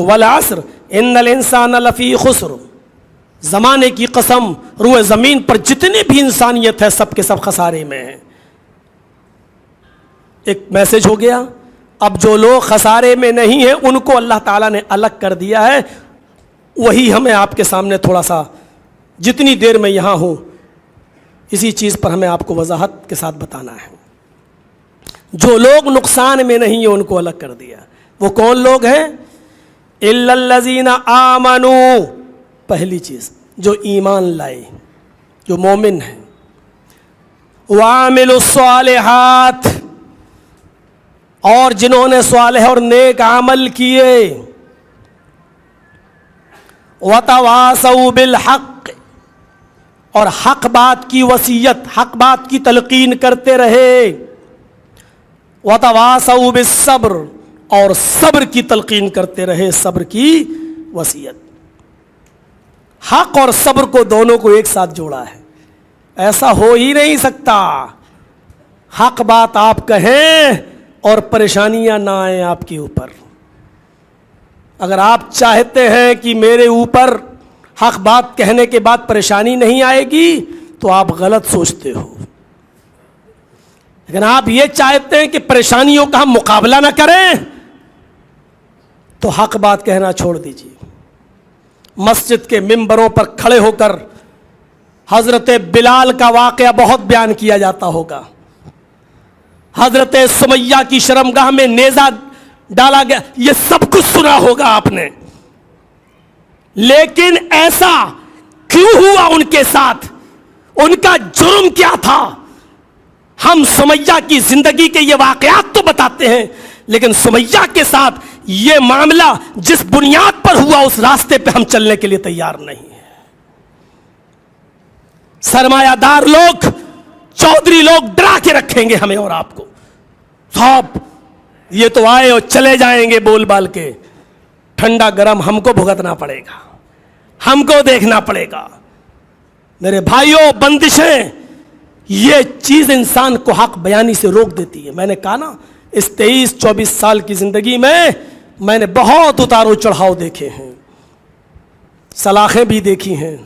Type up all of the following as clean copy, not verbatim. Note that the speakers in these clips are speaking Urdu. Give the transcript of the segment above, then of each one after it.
والعصر ان الانسان لفی خسر، زمانے کی قسم، روئے زمین پر جتنے بھی انسانیت ہے سب کے سب خسارے میں ہیں۔ ایک میسج ہو گیا۔ اب جو لوگ خسارے میں نہیں ہیں ان کو اللہ تعالیٰ نے الگ کر دیا ہے، وہی ہمیں آپ کے سامنے تھوڑا سا، جتنی دیر میں یہاں ہوں اسی چیز پر ہمیں آپ کو وضاحت کے ساتھ بتانا ہے۔ جو لوگ نقصان میں نہیں ہیں ان کو الگ کر دیا۔ وہ کون لوگ ہیں؟ الا الذین آمنوا، پہلی چیز جو ایمان لائے، جو مومن ہیں، وعملوا الصالحات، اور جنہوں نے صالح اور نیک عمل کیے، وتواصوا بالحق، اور حق بات کی وصیت، حق بات کی تلقین کرتے رہے، وتواصوا بالصبر، اور صبر کی تلقین کرتے رہے، صبر کی وصیت۔ حق اور صبر کو دونوں کو ایک ساتھ جوڑا ہے، ایسا ہو ہی نہیں سکتا حق بات آپ کہیں اور پریشانیاں نہ آئیں آپ کے اوپر۔ اگر آپ چاہتے ہیں کہ میرے اوپر حق بات کہنے کے بعد پریشانی نہیں آئے گی تو آپ غلط سوچتے ہو۔ لیکن آپ یہ چاہتے ہیں کہ پریشانیوں کا ہم مقابلہ نہ کریں تو حق بات کہنا چھوڑ دیجیے۔ مسجد کے ممبروں پر کھڑے ہو کر حضرت بلال کا واقعہ بہت بیان کیا جاتا ہوگا، حضرت سمیہ کی شرمگاہ میں نیزہ ڈالا گیا، یہ سب کچھ سنا ہوگا آپ نے، لیکن ایسا کیوں ہوا ان کے ساتھ؟ ان کا جرم کیا تھا؟ ہم سمیہ کی زندگی کے یہ واقعات تو بتاتے ہیں، لیکن سمیہ کے ساتھ یہ معاملہ جس بنیاد پر ہوا اس راستے پہ ہم چلنے کے لیے تیار نہیں ہیں۔ سرمایہ دار لوگ، چودھری لوگ ڈرا کے رکھیں گے ہمیں اور آپ کو، صاحب یہ تو آئے اور چلے جائیں گے بول بال کے، ٹھنڈا گرم ہم کو بھگتنا پڑے گا، ہم کو دیکھنا پڑے گا۔ میرے بھائیوں، بندشیں، یہ چیز انسان کو حق بیانی سے روک دیتی ہے۔ میں نے کہا نا، اس 23-24 سال کی زندگی میں نے بہت اتار و چڑھاؤ دیکھے ہیں، سلاخیں بھی دیکھی ہیں،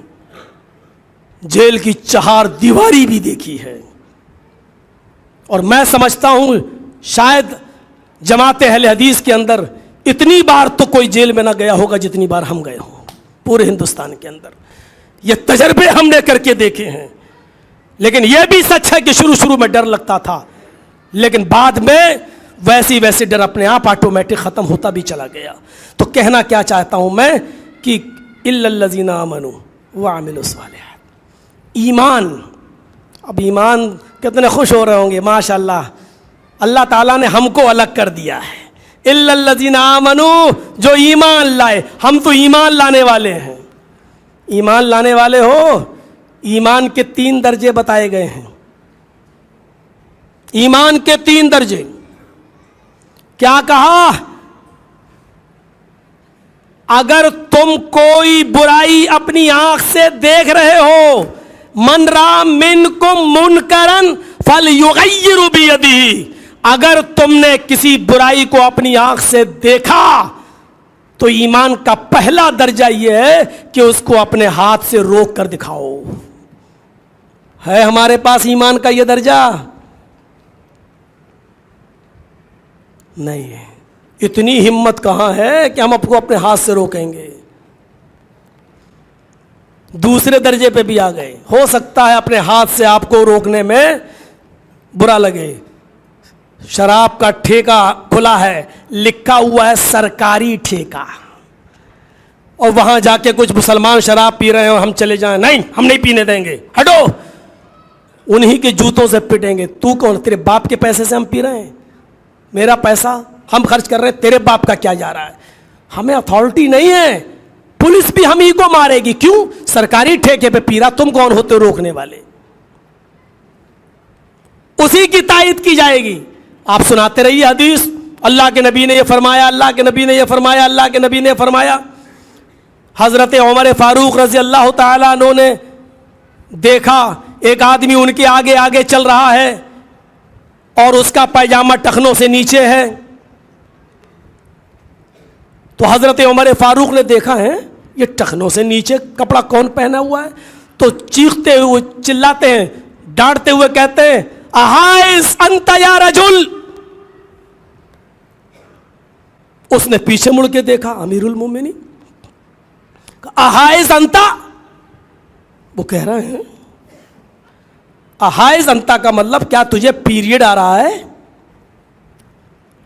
جیل کی چہار دیواری بھی دیکھی ہے، اور میں سمجھتا ہوں شاید جماعت اہل حدیث کے اندر اتنی بار تو کوئی جیل میں نہ گیا ہوگا جتنی بار ہم گئے ہوں پورے ہندوستان کے اندر۔ یہ تجربے ہم نے کر کے دیکھے ہیں، لیکن یہ بھی سچ ہے کہ شروع میں ڈر لگتا تھا، لیکن بعد میں ویسے ڈر اپنے آپ آٹومیٹک ختم ہوتا بھی چلا گیا۔ تو کہنا کیا چاہتا ہوں میں کہ الا الذین آمنوا وعملوا الصالحات، ایمان۔ اب ایمان کتنے خوش ہو رہے ہوں گے، ماشاءاللہ، اللہ تعالیٰ نے ہم کو الگ کر دیا ہے۔ الا الذین آمنوا، جو ایمان لائے، ہم تو ایمان لانے والے ہیں۔ ایمان لانے والے ہو، ایمان کے 3 درجے بتائے گئے ہیں، ایمان کے 3 درجے۔ کیا کہا؟ اگر تم کوئی برائی اپنی آنکھ سے دیکھ رہے ہو، من را منکم منکرن فلیغیر بیدہ، اگر تم نے کسی برائی کو اپنی آنکھ سے دیکھا تو ایمان کا پہلا درجہ یہ ہے کہ اس کو اپنے ہاتھ سے روک کر دکھاؤ۔ ہے ہمارے پاس ایمان کا یہ درجہ؟ نہیں ہے۔ اتنی ہمت کہاں ہے کہ ہم آپ کو اپنے ہاتھ سے روکیں گے؟ دوسرے درجے پہ بھی آ گئے۔ ہو سکتا ہے اپنے ہاتھ سے آپ کو روکنے میں برا لگے، شراب کا ٹھیکہ کھلا ہے، لکھا ہوا ہے سرکاری ٹھیکہ، اور وہاں جا کے کچھ مسلمان شراب پی رہے ہیں اور ہم چلے جائیں، نہیں ہم نہیں پینے دیں گے، ہٹو، انہی کے جوتوں سے پٹیں گے۔ تو کون؟ تیرے باپ کے پیسے سے ہم پی رہے ہیں، میرا پیسہ ہم خرچ کر رہے ہیں، تیرے باپ کا کیا جا رہا ہے؟ ہمیں اتھارٹی نہیں ہے، پولیس بھی ہم ہی کو مارے گی۔ کیوں؟ سرکاری ٹھیکے پہ پی رہا، تم کون ہوتے روکنے والے؟ اسی کی تائید کی جائے گی۔ آپ سناتے رہیے حدیث، اللہ کے نبی نے یہ فرمایا، اللہ کے نبی نے یہ فرمایا، اللہ کے نبی نے فرمایا۔ حضرت عمر فاروق رضی اللہ تعالیٰ عنہ نے دیکھا ایک آدمی ان کے آگے آگے چل رہا ہے اور اس کا پائجامہ ٹخنوں سے نیچے ہے، تو حضرت عمر فاروق نے دیکھا ہے یہ ٹخنوں سے نیچے کپڑا کون پہنا ہوا ہے, تو چیختے ہوئے چلاتے ہیں, ڈانٹتے ہوئے کہتے ہیں احائز انت یا رجل. اس نے پیچھے مڑ کے دیکھا, امیر المومنین احائز انت, وہ کہہ رہے ہیں احائز انتا کا مطلب کیا تجھے پیریڈ آ رہا ہے؟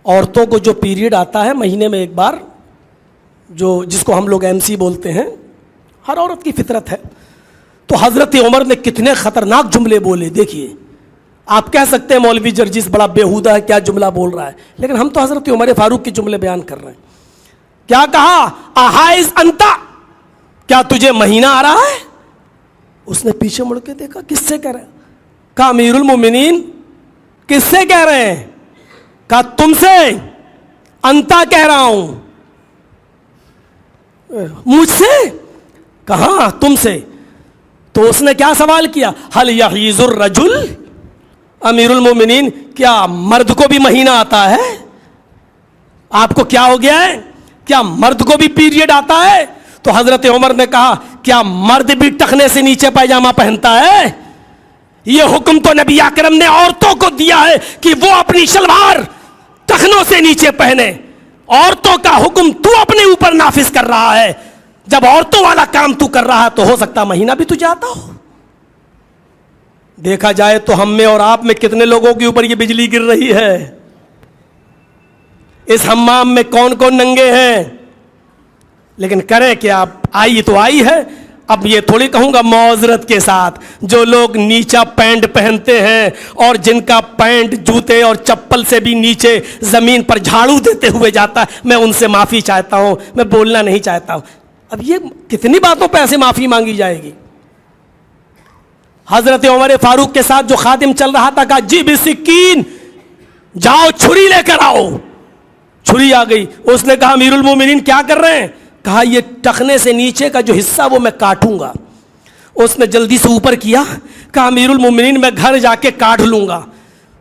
عورتوں کو جو پیریڈ آتا ہے مہینے میں ایک بار, جو جس کو ہم لوگ MC بولتے ہیں, ہر عورت کی فطرت ہے. تو حضرت عمر نے کتنے خطرناک جملے بولے. دیکھیے آپ کہہ سکتے ہیں مولوی جرجیس بڑا بیہودہ ہے, کیا جملہ بول رہا ہے, لیکن ہم تو حضرت عمر فاروق کے جملے بیان کر رہے ہیں. کیا کہا؟ احائز انتا, کیا تجھے مہینہ آ رہا ہے؟ اس نے پیچھے مڑ کے دیکھا, کس سے کہہ رہے ہیں؟ کہا امیر المومنین کس سے کہہ رہے ہیں؟ کہا تم سے. انتا کہہ رہا ہوں. مجھ سے؟ کہاں تم سے. تو اس نے کیا سوال کیا؟ حل یحیز الرجل, امیر المومنین کیا مرد کو بھی مہینہ آتا ہے؟ آپ کو کیا ہو گیا ہے, کیا مرد کو بھی پیریڈ آتا ہے؟ تو حضرت عمر نے کہا کیا مرد بھی ٹخنے سے نیچے پائجامہ پہنتا ہے؟ یہ حکم تو نبی اکرم نے عورتوں کو دیا ہے کہ وہ اپنی شلوار ٹخنوں سے نیچے پہنے. عورتوں کا حکم تو اپنے اوپر نافذ کر رہا ہے. جب عورتوں والا کام تو کر رہا ہے تو ہو سکتا مہینہ بھی تجھے آتا ہو. دیکھا جائے تو ہم میں اور آپ میں کتنے لوگوں کے اوپر یہ بجلی گر رہی ہے. اس حمام میں کون کون ننگے ہیں, لیکن کریں کیا, آئی تو آئی ہے. اب یہ تھوڑی کہوں گا معذرت کے ساتھ, جو لوگ نیچا پینٹ پہنتے ہیں اور جن کا پینٹ جوتے اور چپل سے بھی نیچے زمین پر جھاڑو دیتے ہوئے جاتا ہے, میں ان سے معافی چاہتا ہوں, میں بولنا نہیں چاہتا ہوں. اب یہ کتنی باتوں پہ ایسے معافی مانگی جائے گی. حضرت عمر فاروق کے ساتھ جو خادم چل رہا تھا کہا جی بسکین, جاؤ چھری لے کر آؤ. چھری آ گئی. اس نے کہا امیر المومنین کیا کر رہے ہیں؟ کہا یہ ٹخنے سے نیچے کا جو حصہ وہ میں کاٹوں گا. اس نے جلدی سے اوپر کیا, کہا امیر المومنین میں گھر جا کے کاٹ لوں گا.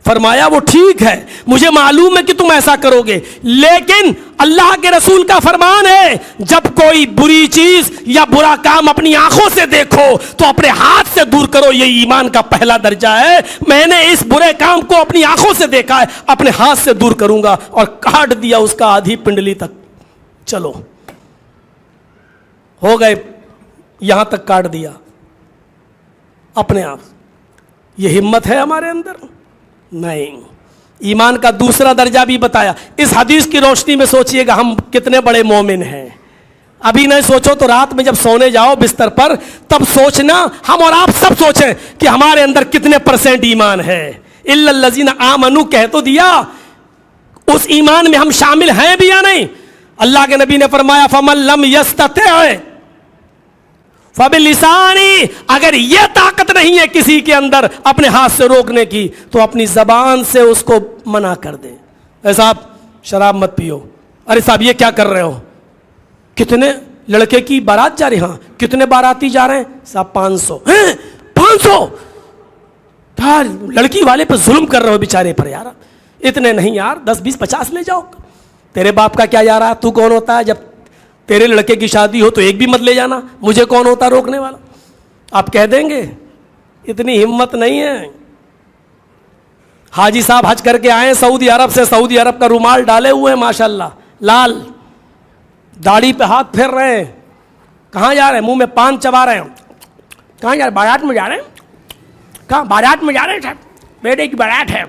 فرمایا وہ ٹھیک ہے, مجھے معلوم ہے کہ تم ایسا کرو گے, لیکن اللہ کے رسول کا فرمان ہے جب کوئی بری چیز یا برا کام اپنی آنکھوں سے دیکھو تو اپنے ہاتھ سے دور کرو. یہ ایمان کا پہلا درجہ ہے. میں نے اس برے کام کو اپنی آنکھوں سے دیکھا ہے, اپنے ہاتھ سے دور کروں گا. اور کاٹ دیا اس کا آدھی پنڈلی تک. چلو ہو گئے, یہاں تک کاٹ دیا اپنے آپ. یہ ہمت ہے ہمارے اندر؟ نہیں. ایمان کا دوسرا درجہ بھی بتایا. اس حدیث کی روشنی میں سوچئے گا ہم کتنے بڑے مومن ہیں. ابھی نہیں سوچو تو رات میں جب سونے جاؤ بستر پر تب سوچنا, ہم اور آپ سب سوچیں کہ ہمارے اندر کتنے % ایمان ہے. الا الذین آمنوا کہہ تو دیا, اس ایمان میں ہم شامل ہیں بھی یا نہیں؟ اللہ کے نبی نے فرمایا فمن لم یستطع فبلسانی, اگر یہ طاقت نہیں ہے کسی کے اندر اپنے ہاتھ سے روکنے کی تو اپنی زبان سے اس کو منع کر دے. اے صاحب شراب مت پیو. ارے صاحب یہ کیا کر رہے ہو؟ کتنے لڑکے کی بارات جا رہی, ہاں کتنے باراتی جا رہے ہیں؟ صاحب 500. 500 لڑکی والے پہ ظلم کر رہے ہو بیچارے پر. یار اتنے نہیں یار, 10 20 50 لے جاؤ. تیرے باپ کا کیا جا رہا, تو کون ہوتا ہے؟ جب تیرے لڑکے کی شادی ہو تو ایک بھی مت لے جانا, مجھے کون ہوتا روکنے والا؟ آپ کہہ دیں گے. اتنی ہمت نہیں ہے. حاجی صاحب حج کر کے آئے سعودی عرب سے, سعودی عرب کا رومال ڈالے ہوئے ہیں ماشاءاللہ لال, داڑھی پہ ہاتھ پھیر رہے ہیں. کہاں جا رہے ہیں؟ منہ میں پان چبا رہے ہیں. کہاں جا رہے ہیں؟ بارات میں جا رہے ہیں. کہاں بارات میں جا رہے ہیں صاحب؟ بیٹے کی بارات ہے.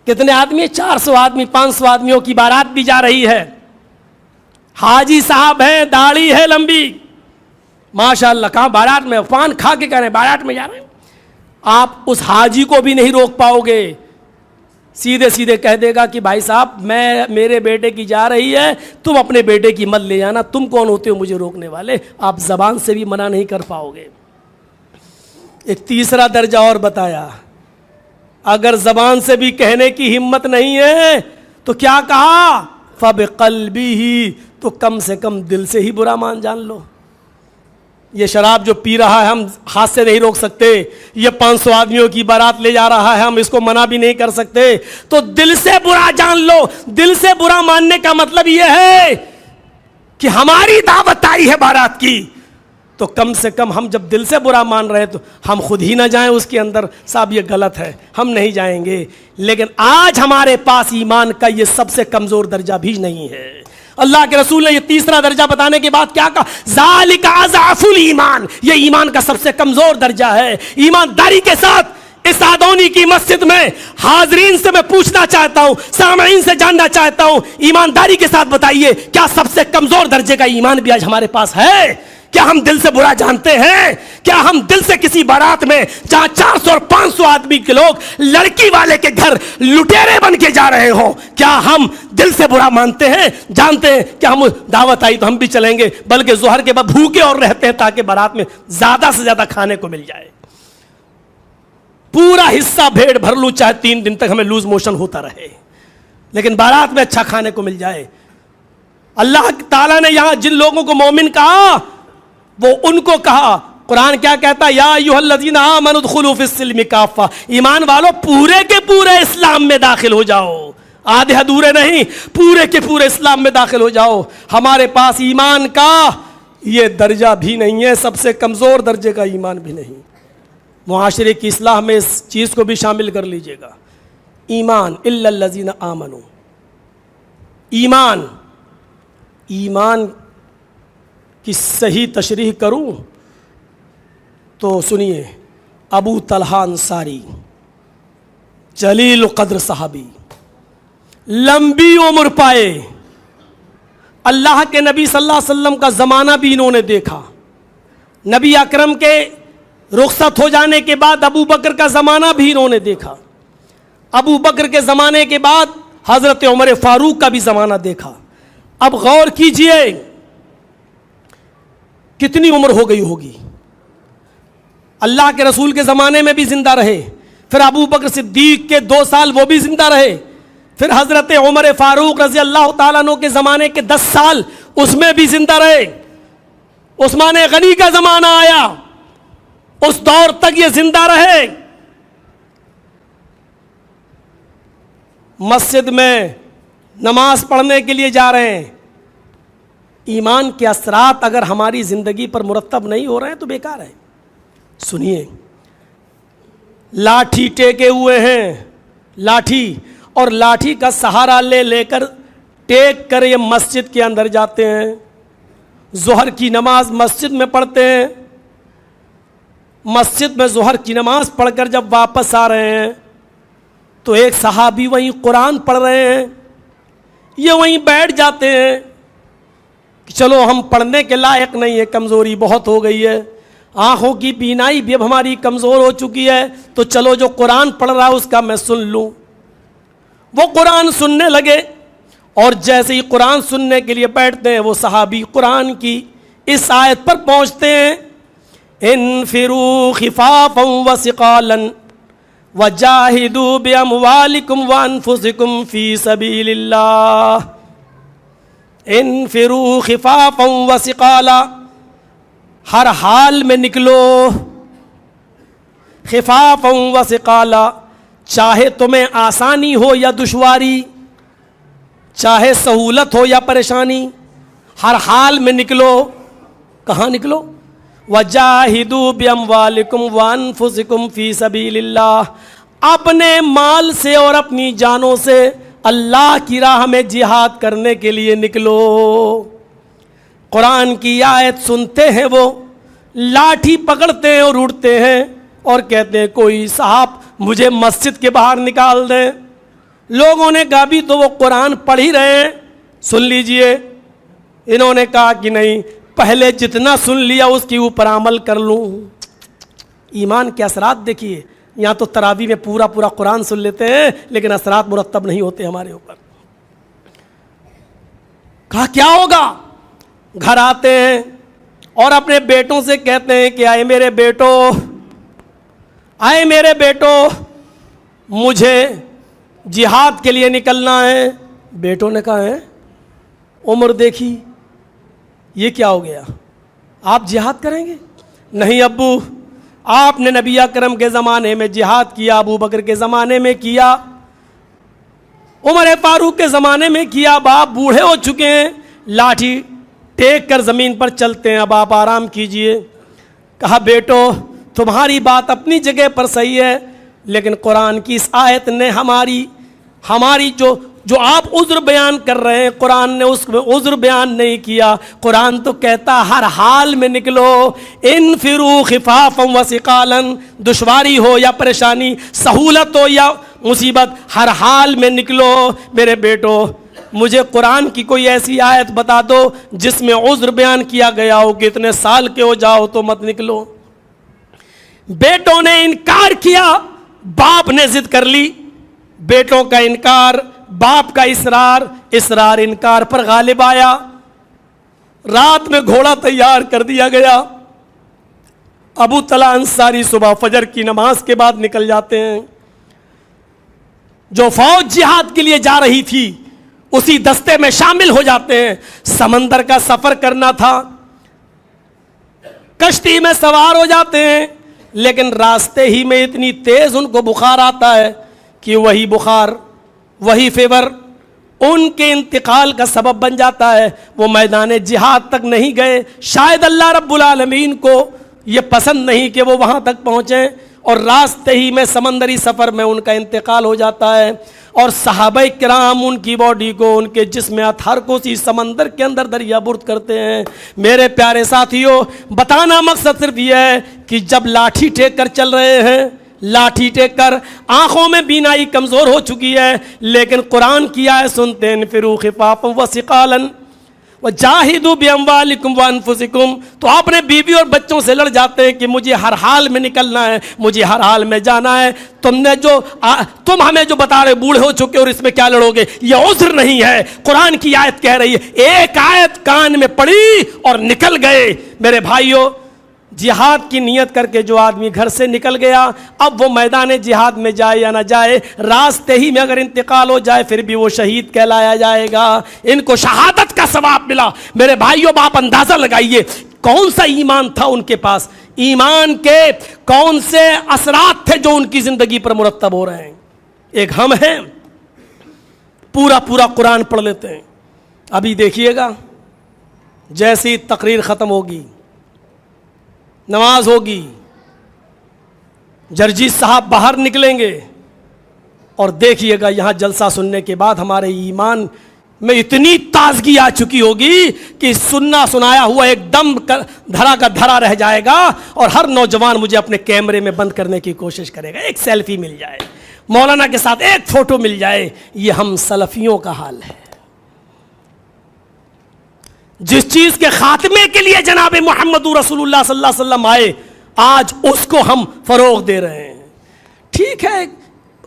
کتنے آدمی؟ 400 آدمی 500 آدمیوں کی بارات بھی جا رہی ہے. حاجی صاحب ہیں, داڑھی ہے لمبی ماشاءاللہ. کہاں بارات میں, پان کھا کے کہہ رہے ہیں بارات میں جا رہے ہیں. آپ اس حاجی کو بھی نہیں روک پاؤ گے. سیدھے سیدھے کہہ دے گا کہ بھائی صاحب میں میرے بیٹے کی جا رہی ہے, تم اپنے بیٹے کی مت لے جانا, تم کون ہوتے ہو مجھے روکنے والے؟ آپ زبان سے بھی منع نہیں کر پاؤ گے. ایک تیسرا درجہ اور بتایا, اگر زبان سے بھی کہنے کی ہمت نہیں ہے تو کیا کہا؟ فبقلبہ, تو کم سے کم دل سے ہی برا مان جان لو. یہ شراب جو پی رہا ہے ہم ہاتھ سے نہیں روک سکتے, یہ 500 آدمیوں کی بارات لے جا رہا ہے ہم اس کو منع بھی نہیں کر سکتے, تو دل سے برا جان لو. دل سے برا ماننے کا مطلب یہ ہے کہ ہماری دعوت آئی ہے بارات کی، تو کم سے کم ہم جب دل سے برا مان رہے تو ہم خود ہی نہ جائیں اس کے اندر، صاحب یہ غلط ہے، ہم نہیں جائیں گے۔ لیکن آج ہمارے پاس ایمان کا یہ سب سے کمزور درجہ بھی نہیں ہے۔ اللہ کے رسول نے یہ تیسرا درجہ بتانے کے بعد کیا کہا؟ ذالک اضعف الایمان، یہ ایمان کا سب سے کمزور درجہ ہے۔ ایمانداری کے ساتھ اس آدونی کی مسجد میں حاضرین سے میں پوچھنا چاہتا ہوں، سامعین سے جاننا چاہتا ہوں، ایمانداری کے ساتھ بتائیے کیا سب سے کمزور درجے کا ایمان بھی آج ہمارے پاس ہے؟ کیا ہم دل سے برا جانتے ہیں؟ کیا ہم دل سے کسی بارات میں جہاں 400 اور 500 آدمی کے لوگ لڑکی والے کے گھر لٹیرے بن کے جا رہے ہوں، کیا ہم دل سے برا مانتے ہیں؟ جانتے ہیں کہ ہم دعوت آئی تو ہم بھی چلیں گے، بلکہ ظہر کے بعد بھوکے اور رہتے ہیں تاکہ بارات میں زیادہ سے زیادہ کھانے کو مل جائے، پورا حصہ بھیڑ بھر لوں چاہے 3 دن تک ہمیں لوز موشن ہوتا رہے، لیکن بارات میں اچھا کھانے کو مل جائے۔ اللہ تعالیٰ نے یہاں جن لوگوں کو مومن کہا وہ ان کو کہا، قرآن کیا کہتا ہے؟ یا ایھا الذین آمنوا ادخلوا فی السلم کافہ، ایمان والو پورے کے پورے اسلام میں داخل ہو جاؤ، آدھے ادھورے نہیں، پورے کے پورے اسلام میں داخل ہو جاؤ۔ ہمارے پاس ایمان کا یہ درجہ بھی نہیں ہے، سب سے کمزور درجے کا ایمان بھی نہیں۔ معاشرے کی اصلاح میں اس چیز کو بھی شامل کر لیجئے گا، ایمان الا الذین آمنوا، ایمان کی صحیح تشریح کروں تو سنیے، ابو طلحہ انصاری جلیل قدر صحابی، لمبی عمر پائے، اللہ کے نبی صلی اللہ علیہ وسلم کا زمانہ بھی انہوں نے دیکھا، نبی اکرم کے رخصت ہو جانے کے بعد ابو بکر کا زمانہ بھی انہوں نے دیکھا، ابو بکر کے زمانے کے بعد حضرت عمر فاروق کا بھی زمانہ دیکھا۔ اب غور کیجئے کتنی عمر ہو گئی ہوگی، اللہ کے رسول کے زمانے میں بھی زندہ رہے، پھر ابو بکر صدیق کے 2 سال وہ بھی زندہ رہے، پھر حضرت عمر فاروق رضی اللہ تعالیٰ عنہ کے زمانے کے 10 سال اس میں بھی زندہ رہے، عثمان غنی کا زمانہ آیا، اس دور تک یہ زندہ رہے، مسجد میں نماز پڑھنے کے لیے جا رہے ہیں۔ ایمان کے اثرات اگر ہماری زندگی پر مرتب نہیں ہو رہے ہیں تو بیکار ہے۔ سنیے، لاٹھی ٹیکے ہوئے ہیں، لاٹھی، اور لاٹھی کا سہارا لے لے کر ٹیک کر یہ مسجد کے اندر جاتے ہیں، ظہر کی نماز مسجد میں پڑھتے ہیں، مسجد میں ظہر کی نماز پڑھ کر جب واپس آ رہے ہیں تو ایک صحابی وہیں قرآن پڑھ رہے ہیں، یہ وہیں بیٹھ جاتے ہیں کہ چلو ہم پڑھنے کے لائق نہیں ہے، کمزوری بہت ہو گئی ہے، آنکھوں کی بینائی بھی اب ہماری کمزور ہو چکی ہے، تو چلو جو قرآن پڑھ رہا ہے اس کا میں سن لوں۔ وہ قرآن سننے لگے، اور جیسے ہی قرآن سننے کے لیے بیٹھتے ہیں وہ صحابی قرآن کی اس آیت پر پہنچتے ہیں، انفروا خفافا وثقالا وجاہدوا باموالکم وانفسکم فی سبیل اللہ، انفروا خفافا وثقالا، ہر حال میں نکلو، خفافا وثقالا، چاہے تمہیں آسانی ہو یا دشواری، چاہے سہولت ہو یا پریشانی، ہر حال میں نکلو۔ کہاں نکلو؟ وَجَاهِدُوا بِأَمْوَالِكُمْ وَأَنفُسِكُمْ فِي سَبِيلِ اللَّهِ، اپنے مال سے اور اپنی جانوں سے اللہ کی راہ میں جہاد کرنے کے لیے نکلو۔ قرآن کی آیت سنتے ہیں وہ لاٹھی پکڑتے ہیں اور اڑتے ہیں اور کہتے ہیں کوئی صاحب مجھے مسجد کے باہر نکال دیں۔ لوگوں نے کہا بھی تو وہ قرآن پڑھ ہی رہے ہیں، سن لیجئے۔ انہوں نے کہا کہ نہیں، پہلے جتنا سن لیا اس کے اوپر عمل کر لوں۔ ایمان کے اثرات دیکھیے، یہاں تو تراویح میں پورا پورا قرآن سن لیتے ہیں لیکن اثرات مرتب نہیں ہوتے ہمارے اوپر۔ کہا کیا ہوگا؟ گھر آتے ہیں اور اپنے بیٹوں سے کہتے ہیں کہ آئے میرے بیٹو، مجھے جہاد کے لیے نکلنا ہے۔ بیٹوں نے کہا ہے عمر دیکھی، یہ کیا ہو گیا، آپ جہاد کریں گے؟ نہیں ابو، آپ نے نبی اکرم کے زمانے میں جہاد کیا، ابو بکر کے زمانے میں کیا، عمر فاروق کے زمانے میں کیا، باپ بوڑھے ہو چکے ہیں، لاٹھی ٹیک کر زمین پر چلتے ہیں، اب آپ آرام کیجئے۔ کہا بیٹو تمہاری بات اپنی جگہ پر صحیح ہے، لیکن قرآن کی اس آیت نے ہماری جو آپ عذر بیان کر رہے ہیں، قرآن نے اس میں عذر بیان نہیں کیا۔ قرآن تو کہتا ہر حال میں نکلو، انفروا خفافا وثقالا، دشواری ہو یا پریشانی، سہولت ہو یا مصیبت، ہر حال میں نکلو۔ میرے بیٹو مجھے قرآن کی کوئی ایسی آیت بتا دو جس میں عذر بیان کیا گیا ہو کہ اتنے سال کے ہو جاؤ تو مت نکلو۔ بیٹوں نے انکار کیا، باپ نے ضد کر لی۔ بیٹوں کا انکار، باپ کا اصرار انکار پر غالب آیا۔ رات میں گھوڑا تیار کر دیا گیا۔ ابو طلحہ انصاری صبح فجر کی نماز کے بعد نکل جاتے ہیں۔ جو فوج جہاد کے لیے جا رہی تھی اسی دستے میں شامل ہو جاتے ہیں۔ سمندر کا سفر کرنا تھا، کشتی میں سوار ہو جاتے ہیں، لیکن راستے ہی میں اتنی تیز ان کو بخار آتا ہے کہ وہی بخار، وہی فیور ان کے انتقال کا سبب بن جاتا ہے۔ وہ میدان جہاد تک نہیں گئے، شاید اللہ رب العالمین کو یہ پسند نہیں کہ وہ وہاں تک پہنچیں، اور راستے ہی میں سمندری سفر میں ان کا انتقال ہو جاتا ہے۔ اور صحابہ کرام ان کی باڈی کو، ان کے جسم اطہر کو اسی سمندر کے اندر دریا برد کرتے ہیں۔ میرے پیارے ساتھیوں، بتانا مقصد صرف یہ ہے کہ جب لاٹھی ٹیک کر چل رہے ہیں، لاٹھی ٹیک کر، آنکھوں میں بینائی کمزور ہو چکی ہے، لیکن قرآن کی آیت سنتے ہیں انفروا خفافا وثقالا وجاہدوا باموالکم وانفسکم، تو اپنے بیوی اور بچوں سے لڑ جاتے ہیں کہ مجھے ہر حال میں نکلنا ہے، مجھے ہر حال میں جانا ہے۔ تم ہمیں جو بتا رہے بوڑھے ہو چکے اور اس میں کیا لڑو گے، یہ عذر نہیں ہے۔ قرآن کی آیت کہہ رہی ہے، ایک آیت کان میں پڑی اور نکل گئے۔ میرے بھائیوں، جہاد کی نیت کر کے جو آدمی گھر سے نکل گیا، اب وہ میدان جہاد میں جائے یا نہ جائے، راستے ہی میں اگر انتقال ہو جائے پھر بھی وہ شہید کہلایا جائے گا، ان کو شہادت کا ثواب ملا۔ میرے بھائیوں، آپ اندازہ لگائیے کون سا ایمان تھا ان کے پاس، ایمان کے کون سے اثرات تھے جو ان کی زندگی پر مرتب ہو رہے ہیں۔ ایک ہم ہیں پورا قرآن پڑھ لیتے ہیں، ابھی دیکھیے گا جیسی تقریر ختم ہوگی، نماز ہوگی، جرجی صاحب باہر نکلیں گے اور دیکھیے گا یہاں جلسہ سننے کے بعد ہمارے ایمان میں اتنی تازگی آ چکی ہوگی کہ سننا سنایا ہوا ایک دم دھرا کا دھرا رہ جائے گا، اور ہر نوجوان مجھے اپنے کیمرے میں بند کرنے کی کوشش کرے گا، ایک سیلفی مل جائے، مولانا کے ساتھ ایک فوٹو مل جائے۔ یہ ہم سلفیوں کا حال ہے۔ جس چیز کے خاتمے کے لیے جناب محمد رسول اللہ صلی اللہ علیہ وسلم آئے، آج اس کو ہم فروغ دے رہے ہیں۔ ٹھیک ہے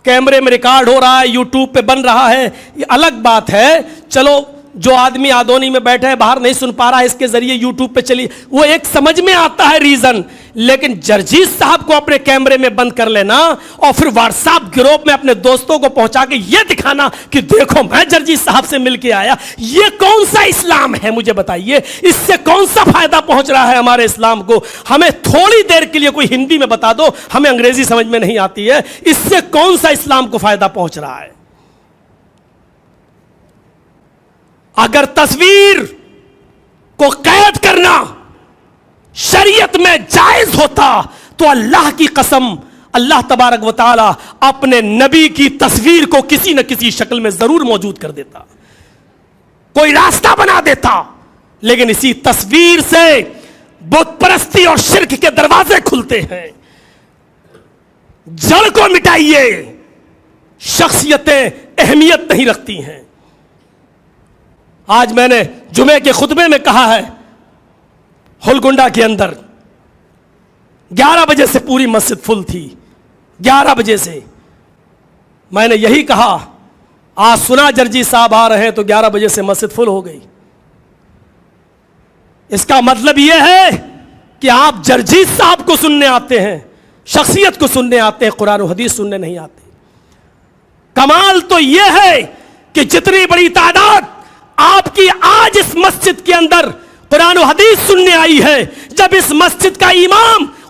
کیمرے میں ریکارڈ ہو رہا ہے، یوٹیوب پہ بن رہا ہے، یہ الگ بات ہے۔ چلو جو آدمی آدونی میں بیٹھا ہے باہر نہیں سن پا رہا ہے، اس کے ذریعے یوٹیوب پہ چلی، وہ ایک سمجھ میں آتا ہے ریزن، لیکن جرجیز صاحب کو اپنے کیمرے میں بند کر لینا اور پھر واٹس ایپ گروپ میں اپنے دوستوں کو پہنچا کے یہ دکھانا کہ دیکھو میں جرجیز صاحب سے مل کے آیا، یہ کون سا اسلام ہے؟ مجھے بتائیے اس سے کون سا فائدہ پہنچ رہا ہے ہمارے اسلام کو؟ ہمیں تھوڑی دیر کے لیے کوئی ہندی میں بتا دو، ہمیں انگریزی سمجھ میں نہیں آتی ہے، اس سے کون سا اسلام کو فائدہ پہنچ رہا ہے؟ اگر تصویر کو قید کرنا شریعت میں جائز ہوتا تو اللہ کی قسم اللہ تبارک و تعالی اپنے نبی کی تصویر کو کسی نہ کسی شکل میں ضرور موجود کر دیتا، کوئی راستہ بنا دیتا، لیکن اسی تصویر سے بت پرستی اور شرک کے دروازے کھلتے ہیں۔ جڑ کو مٹائیے، شخصیتیں اہمیت نہیں رکھتی ہیں۔ آج میں نے جمعے کے خطبے میں کہا ہے، ہلگنڈا کے اندر 11 بجے سے پوری مسجد فل تھی، 11 بجے سے میں نے یہی کہا، آج سنا جرجی صاحب آ رہے ہیں تو 11 بجے سے مسجد فل ہو گئی۔ اس کا مطلب یہ ہے کہ آپ جرجی صاحب کو سننے آتے ہیں، شخصیت کو سننے آتے ہیں، قرآن و حدیث سننے نہیں آتے۔ کمال تو یہ ہے کہ جتنی بڑی تعداد آپ کی آج اس مسجد کے اندر قرآن و حدیث سننے آئی ہے، جب اس مسجد کا امام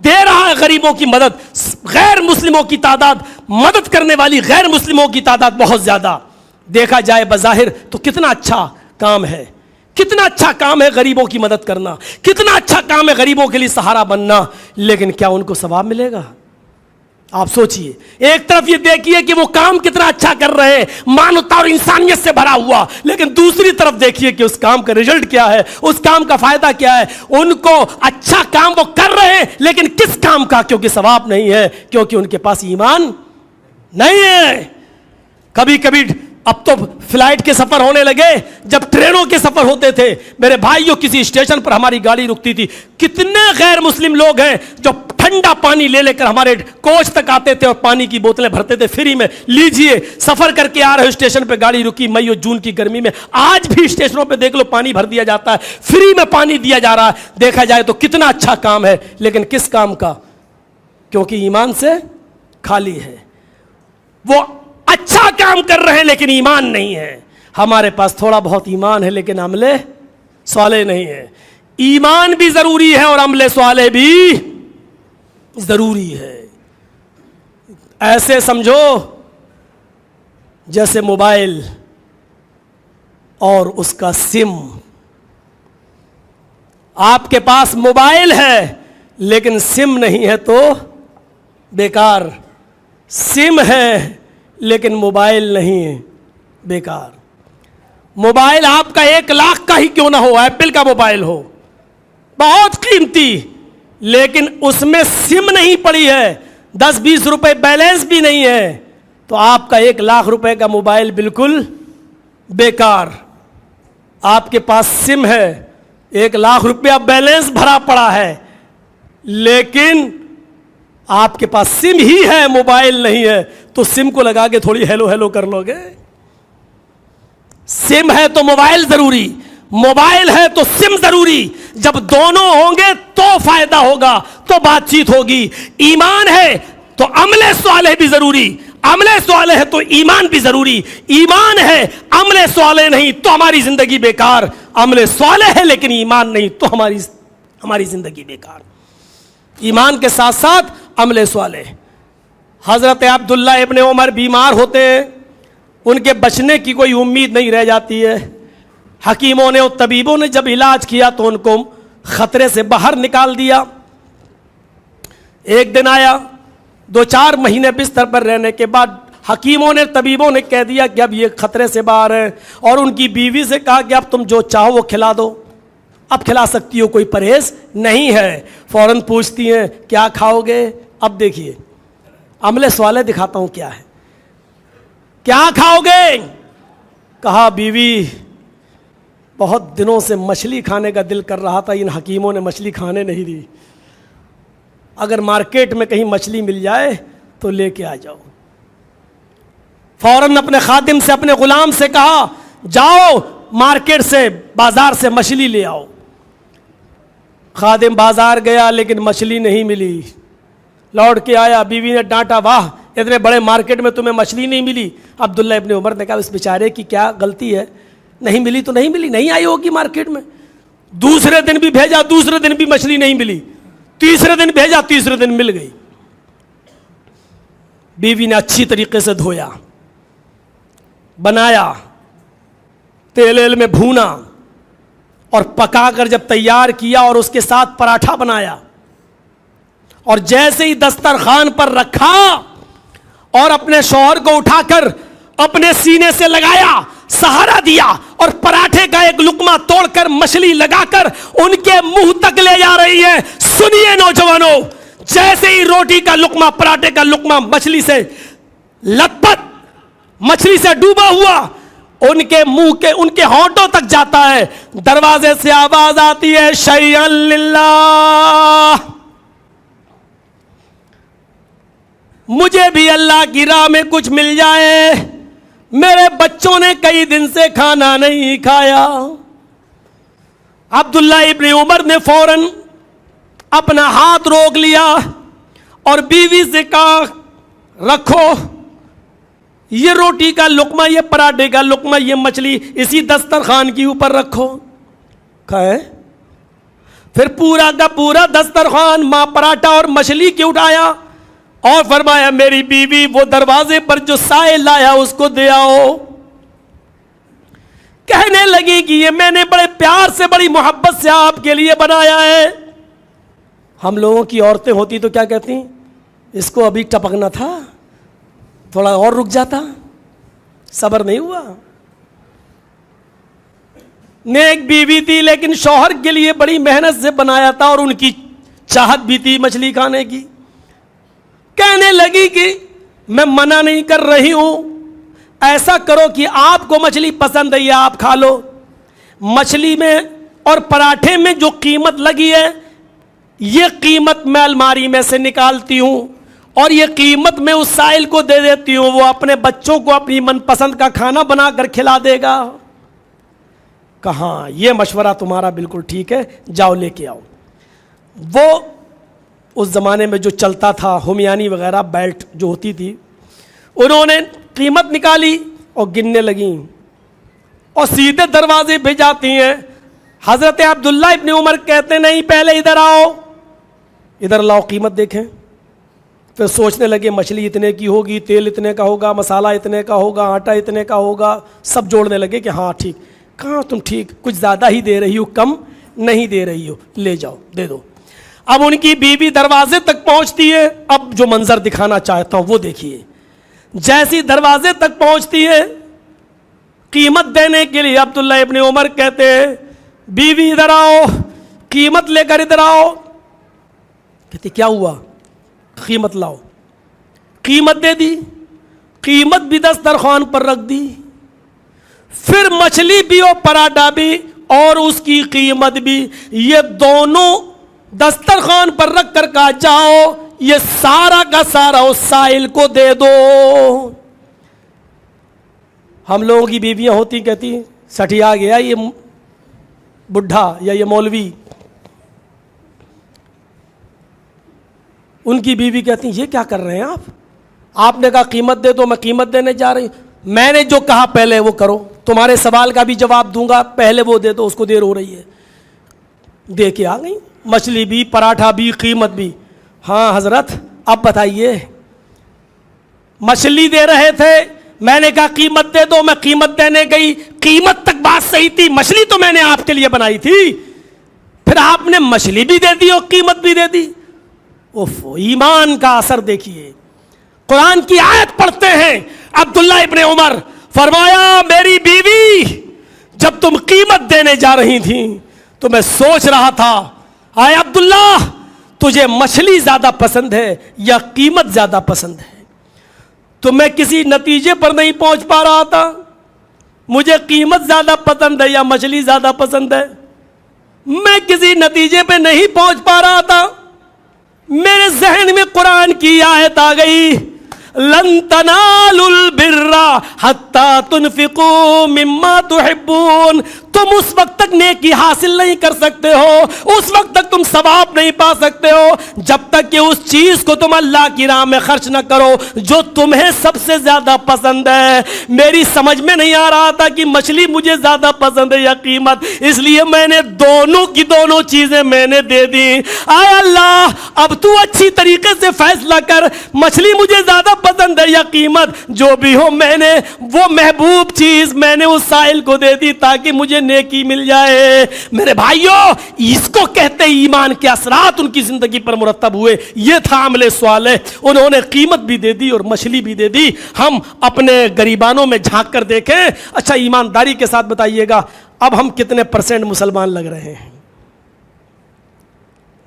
دے رہا ہے غریبوں کی مدد. غیر مسلموں کی تعداد, مدد کرنے والی غیر مسلموں کی تعداد بہت زیادہ. دیکھا جائے بظاہر تو کتنا اچھا کام ہے, کتنا اچھا کام ہے غریبوں کی مدد کرنا, کتنا اچھا کام ہے غریبوں کے لیے سہارا بننا, لیکن کیا ان کو ثواب ملے گا؟ آپ سوچئے. ایک طرف یہ دیکھیے کہ وہ کام کتنا اچھا کر رہے ہیں, مانوتا اور انسانیت سے بھرا ہوا, لیکن دوسری طرف دیکھیے کہ اس کام کا رزلٹ کیا ہے, اس کام کا فائدہ کیا ہے. ان کو اچھا کام وہ کر رہے ہیں, لیکن کس کام کا؟ کیونکہ ثواب نہیں ہے, کیونکہ ان کے پاس ایمان نہیں ہے. کبھی کبھی اب تو فلائٹ کے سفر ہونے لگے, جب ٹرینوں کے سفر ہوتے تھے میرے بھائیوں, کسی اسٹیشن پر ہماری گاڑی رکتی تھی, کتنے غیر مسلم لوگ ہیں جو ٹھنڈا پانی لے لے کر ہمارے کوچ تک آتے تھے اور پانی کی بوتلیں بھرتے تھے فری میں. لیجئے, سفر کر کے آ رہے اسٹیشن پہ گاڑی رکی مئی اور جون کی گرمی میں, آج بھی اسٹیشنوں پہ دیکھ لو پانی بھر دیا جاتا ہے, فری میں پانی دیا جا رہا ہے. دیکھا جائے تو کتنا اچھا کام ہے, لیکن کس کام کا؟ کیونکہ ایمان سے خالی ہے. وہ اچھا کام کر رہے ہیں لیکن ایمان نہیں ہے. ہمارے پاس تھوڑا بہت ایمان ہے لیکن عمل صالح نہیں ہے. ایمان بھی ضروری ہے اور عمل صالح بھی ضروری ہے. ایسے سمجھو جیسے موبائل اور اس کا سم. آپ کے پاس موبائل ہے لیکن سم نہیں ہے تو بیکار. سم ہے لیکن موبائل نہیں ہے, بیکار. موبائل آپ کا 1,00,000 کا ہی کیوں نہ ہو, ایپل کا موبائل ہو, بہت قیمتی, لیکن اس میں سم نہیں پڑی ہے, 10-20 روپے بیلنس بھی نہیں ہے, تو آپ کا 1,00,000 روپے کا موبائل بالکل بیکار. آپ کے پاس سم ہے, 1,00,000 روپیہ بیلنس بھرا پڑا ہے, لیکن آپ کے پاس سم ہی ہے, موبائل نہیں ہے, تو سم کو لگا کے تھوڑی ہیلو ہیلو کر لو گے. سم ہے تو موبائل ضروری, موبائل ہے تو سم ضروری. جب دونوں ہوں گے تو فائدہ ہوگا, تو بات چیت ہوگی. ایمان ہے تو عمل صالح بھی ضروری, عمل صالح ہے تو ایمان بھی ضروری. ایمان ہے, عمل صالح نہیں تو ہماری زندگی بیکار. عمل صالح ہے لیکن ایمان نہیں تو ہماری زندگی بیکار. ایمان کے ساتھ ساتھ عمل صالح. حضرت عبداللہ ابن عمر بیمار ہوتے ہیں, ان کے بچنے کی کوئی امید نہیں رہ جاتی ہے. حکیموں نے اور طبیبوں نے جب علاج کیا تو ان کو خطرے سے باہر نکال دیا. ایک دن آیا, 2-4 مہینے بستر پر رہنے کے بعد حکیموں نے طبیبوں نے کہہ دیا کہ اب یہ خطرے سے باہر ہیں, اور ان کی بیوی سے کہا کہ اب تم جو چاہو وہ کھلا دو, اب کھلا سکتی ہو, کوئی پرہیز نہیں ہے. فوراً پوچھتی ہیں کیا کھاؤ گے؟ اب دیکھیے عمل صالح دکھاتا ہوں کیا ہے. کیا کھاؤ گے؟ کہا بیوی بہت دنوں سے مچھلی کھانے کا دل کر رہا تھا, ان حکیموں نے مچھلی کھانے نہیں دی, اگر مارکیٹ میں کہیں مچھلی مل جائے تو لے کے آ جاؤ. فوراً اپنے خادم سے, اپنے غلام سے کہا جاؤ مارکیٹ سے, بازار سے مچھلی لے آؤ. خادم بازار گیا لیکن مچھلی نہیں ملی. لوٹ کے آیا, بیوی نے ڈانٹا, واہ اتنے بڑے مارکیٹ میں تمہیں مچھلی نہیں ملی. عبداللہ ابن عمر نے کہا اس بیچارے کی کیا غلطی ہے, نہیں ملی تو نہیں ملی, نہیں آئی ہوگی مارکیٹ میں. دوسرے دن بھی بھیجا, دوسرے دن بھی مچھلی نہیں ملی, تیسرے دن بھیجا, تیسرے دن مل گئی. بیوی نے اچھی طریقے سے دھویا, بنایا, تیل میں بھونا اور پکا کر جب تیار کیا اور اس کے ساتھ پراٹھا بنایا, اور جیسے ہی دسترخوان پر رکھا اور اپنے شوہر کو اٹھا کر اپنے سینے سے لگایا, سہارا دیا, اور پراٹھے کا ایک لقمہ توڑ کر مچھلی لگا کر ان کے منہ تک لے جا رہی ہے. سنیے نوجوانوں, جیسے ہی روٹی کا لقمہ, پراٹھے کا لقمہ مچھلی سے لت پت, مچھلی سے ڈوبا ہوا ان کے منہ کے, ان کے ہونٹوں تک جاتا ہے, دروازے سے آواز آتی ہے شیئا للہ, مجھے بھی اللہ کی راہ میں کچھ مل جائے, میرے بچوں نے کئی دن سے کھانا نہیں کھایا. عبداللہ ابن عمر نے فوراً اپنا ہاتھ روک لیا اور بیوی سے کہا رکھو یہ روٹی کا لقمہ, یہ پراٹھے کا لقمہ, یہ مچھلی اسی دسترخوان کے اوپر رکھو. کہے پھر پورا کا پورا دسترخوان ماں پراٹھا اور مچھلی کی اٹھایا اور فرمایا میری بیوی وہ دروازے پر جو سائل لایا اس کو دے آؤ. کہنے لگی کہ یہ میں نے بڑے پیار سے بڑی محبت سے آپ کے لیے بنایا ہے. ہم لوگوں کی عورتیں ہوتی تو کیا کہتی؟ اس کو ابھی ٹپکنا تھا, تھوڑا اور رک جاتا, صبر نہیں ہوا. نیک بیوی تھی لیکن شوہر کے لیے بڑی محنت سے بنایا تھا اور ان کی چاہت بھی تھی مچھلی کھانے کی. کہنے لگی کہ میں منع نہیں کر رہی ہوں, ایسا کرو کہ آپ کو مچھلی پسند ہے آپ کھا لو. مچھلی میں اور پراٹھے میں جو قیمت لگی ہے یہ قیمت میں الماری میں سے نکالتی ہوں اور یہ قیمت میں اس سائل کو دے دیتی ہوں, وہ اپنے بچوں کو اپنی من پسند کا کھانا بنا کر کھلا دے گا. کہاں یہ مشورہ تمہارا بالکل ٹھیک ہے, جاؤ لے کے آؤ. وہ اس زمانے میں جو چلتا تھا ہمیانی وغیرہ بیلٹ جو ہوتی تھی, انہوں نے قیمت نکالی اور گننے لگیں اور سیدھے دروازے پہ جاتی ہیں. حضرت عبداللہ ابن عمر کہتے نہیں پہلے ادھر آؤ, ادھر لاؤ قیمت دیکھیں. پھر سوچنے لگے مچھلی اتنے کی ہوگی, تیل اتنے کا ہوگا, مسالہ اتنے کا ہوگا, آٹا اتنے کا ہوگا, سب جوڑنے لگے کہ ہاں ٹھیک. کہاں تم ٹھیک, کچھ زیادہ ہی دے رہی ہو, کم نہیں دے رہی ہو, لے جاؤ دے دو. اب ان کی بیوی دروازے تک پہنچتی ہے. اب جو منظر دکھانا چاہتا ہوں وہ دیکھیے. جیسی دروازے تک پہنچتی ہے قیمت دینے کے لیے, عبداللہ ابن عمر کہتے ہیں بیوی ادھر آؤ, قیمت لے کر ادھر آؤ. کہتے کیا ہوا؟ قیمت لاؤ. قیمت دے دی, قیمت بھی دسترخوان پر رکھ دی. پھر مچھلی بھی اور پراٹھا بھی اور اس کی قیمت بھی, یہ دونوں دسترخوان پر رکھ کر کہا جاؤ یہ سارا کا سارا اس سائل کو دے دو. ہم لوگوں کی بیویاں ہوتی کہتی سٹیا گیا یہ بڈھا یا یہ مولوی. ان کی بیوی کہتی یہ کیا کر رہے ہیں آپ نے کہا قیمت دے دو, میں قیمت دینے جا رہی ہوں. میں نے جو کہا پہلے وہ کرو, تمہارے سوال کا بھی جواب دوں گا, پہلے وہ دے دو, اس کو دیر ہو رہی ہے. دے کے آ گئی, مچھلی بھی, پراٹھا بھی, قیمت بھی. ہاں حضرت اب بتائیے. مچھلی دے رہے تھے, میں نے کہا قیمت دے دو, میں قیمت دینے گئی, قیمت تک بات صحیح تھی, مچھلی تو میں نے آپ کے لیے بنائی تھی, پھر آپ نے مچھلی بھی دے دی اور قیمت بھی دے دی. ایمان کا اثر دیکھیے. قرآن کی آیت پڑھتے ہیں عبداللہ ابن عمر, فرمایا میری بیوی جب تم قیمت دینے جا رہی تھیں تو میں سوچ رہا تھا آئے عبداللہ تجھے مچھلی زیادہ پسند ہے یا قیمت زیادہ پسند ہے؟ تو میں کسی نتیجے پر نہیں پہنچ پا رہا تھا, مجھے قیمت زیادہ پسند ہے یا مچھلی زیادہ پسند ہے, میں کسی نتیجے پہ نہیں پہنچ پا رہا تھا. میرے ذہن میں قرآن کی آیت آ گئی, لن تنالوا البر حتى تنفقوا مما تحبون. تم اس وقت تک نیکی حاصل نہیں کر سکتے ہو, اس وقت تک تم ثواب نہیں پا سکتے ہو جب تک کہ اس چیز کو تم اللہ کی راہ میں خرچ نہ کرو جو تمہیں سب سے زیادہ پسند ہے. میری سمجھ میں نہیں آ رہا تھا کہ مچھلی مجھے زیادہ پسند ہے یا قیمت, اس لیے میں نے دونوں کی دونوں چیزیں میں نے دے دی. آئے اللہ اب تو اچھی طریقے سے فیصلہ کر, مچھلی مجھے زیادہ پسند ہے یا قیمت, جو بھی ہو میں نے وہ محبوب چیز میں نے اس سائل کو دے دی تاکہ مجھے نیکی مل جائے. میرے بھائیوں اس کو کہتے ایمان کے اثرات ان کی زندگی پر مرتب ہوئے. یہ تھا عمل صالح, انہوں نے قیمت بھی دے دی اور مچھلی بھی دے دی. ہم اپنے گریبانوں میں جھانک کر دیکھیں. اچھا ایمانداری کے ساتھ بتائیے گا اب ہم کتنے % مسلمان لگ رہے ہیں؟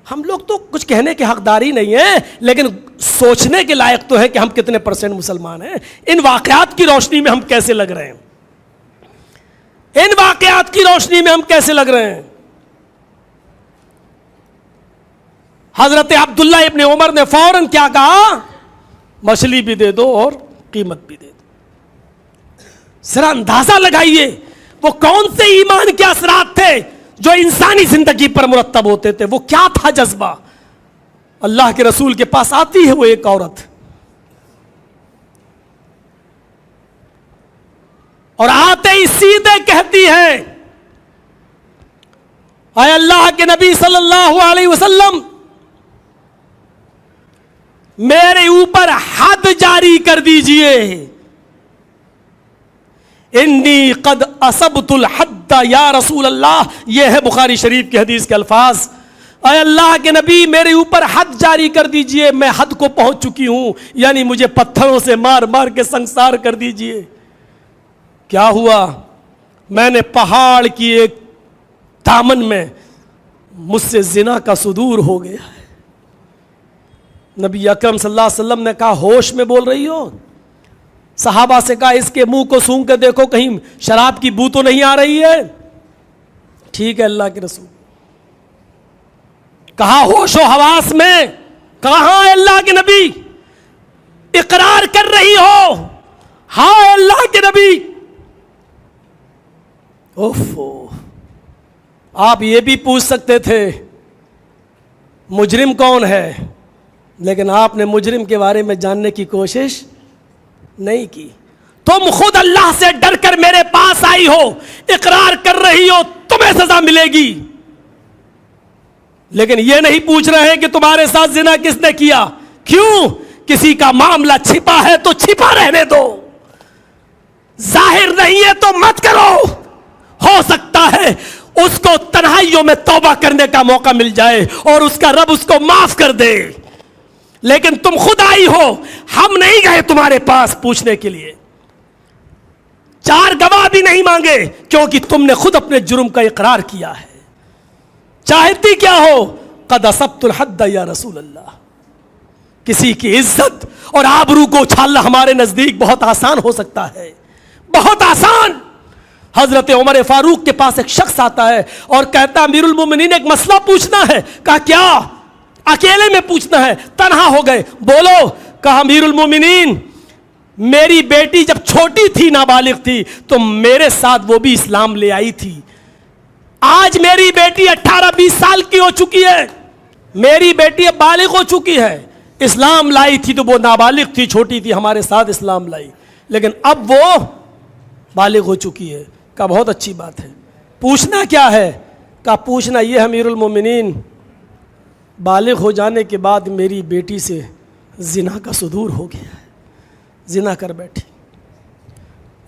ہم لوگ تو کچھ کہنے کے حقدار ہی نہیں ہیں, لیکن سوچنے کے لائق تو ہے کہ ہم کتنے % مسلمان ہیں. ان واقعات کی روشنی میں ہم کیسے لگ رہے ہیں؟ ان واقعات کی روشنی میں ہم کیسے لگ رہے ہیں؟ حضرت عبداللہ ابن عمر نے فوراً کیا کہا؟ مچھلی بھی دے دو اور قیمت بھی دے دو. ذرا اندازہ لگائیے وہ کون سے ایمان کے اثرات تھے جو انسانی زندگی پر مرتب ہوتے تھے. وہ کیا تھا جذبہ؟ اللہ کے رسول کے پاس آتی ہے وہ ایک عورت اور آتے ہی سیدھے کہتی ہے اے اللہ کے نبی صلی اللہ علیہ وسلم میرے اوپر حد جاری کر دیجئے. انی قد اصبت الحد یا رسول اللہ. یہ ہے بخاری شریف کی حدیث کے الفاظ. اے اللہ کے نبی میرے اوپر حد جاری کر دیجئے, میں حد کو پہنچ چکی ہوں, یعنی مجھے پتھروں سے مار مار کے سنسار کر دیجئے. کیا ہوا؟ میں نے پہاڑ کی ایک دامن میں مجھ سے زنا کا صدور ہو گیا ہے. نبی اکرم صلی اللہ علیہ وسلم نے کہا ہوش میں بول رہی ہو؟ صحابہ سے کہا اس کے منہ کو سونگھ کے دیکھو کہیں شراب کی بو تو نہیں آ رہی ہے. ٹھیک ہے اللہ کے رسول. کہا ہوش و حواس میں؟ کہاں اللہ کے نبی؟ اقرار کر رہی ہو؟ ہاں اللہ کے نبی. اوفو, آپ یہ بھی پوچھ سکتے تھے مجرم کون ہے, لیکن آپ نے مجرم کے بارے میں جاننے کی کوشش نہیں کی. تم خود اللہ سے ڈر کر میرے پاس آئی ہو, اقرار کر رہی ہو تمہیں سزا ملے گی, لیکن یہ نہیں پوچھ رہے ہیں کہ تمہارے ساتھ زنا کس نے کیا. کیوں؟ کسی کا معاملہ چھپا ہے تو چھپا رہنے دو, ظاہر نہیں ہے تو مت کرو. ہو سکتا ہے اس کو تنہائیوں میں توبہ کرنے کا موقع مل جائے اور اس کا رب اس کو معاف کر دے, لیکن تم خود آئی ہو, ہم نہیں گئے تمہارے پاس پوچھنے کے لیے. 4 گواہ بھی نہیں مانگے کیونکہ تم نے خود اپنے جرم کا اقرار کیا ہے. چاہتی کیا ہو؟ قد اصبت الحد یا رسول اللہ. کسی کی عزت اور آبرو کو اچھالنا ہمارے نزدیک بہت آسان ہو سکتا ہے, بہت آسان. حضرت عمر فاروق کے پاس ایک شخص آتا ہے اور کہتا امیر المومنین ایک مسئلہ پوچھنا ہے. کہا کیا؟ اکیلے میں پوچھنا ہے. تنہا ہو گئے. بولو. کہا امیر المومنین میری بیٹی جب چھوٹی تھی, نابالغ تھی, تو میرے ساتھ وہ بھی اسلام لے آئی تھی. آج میری بیٹی 18-20 سال کی ہو چکی ہے, میری بیٹی اب بالغ ہو چکی ہے. اسلام لائی تھی تو وہ نابالغ تھی, چھوٹی تھی, ہمارے ساتھ اسلام لائی, لیکن اب وہ بالغ ہو چکی ہے. کہا بہت اچھی بات ہے. پوچھنا کیا ہے؟ کہا پوچھنا یہ امیر المومنین بالغ ہو جانے کے بعد میری بیٹی سے زنا کا صدور ہو گیا ہے, زنا کر بیٹھی.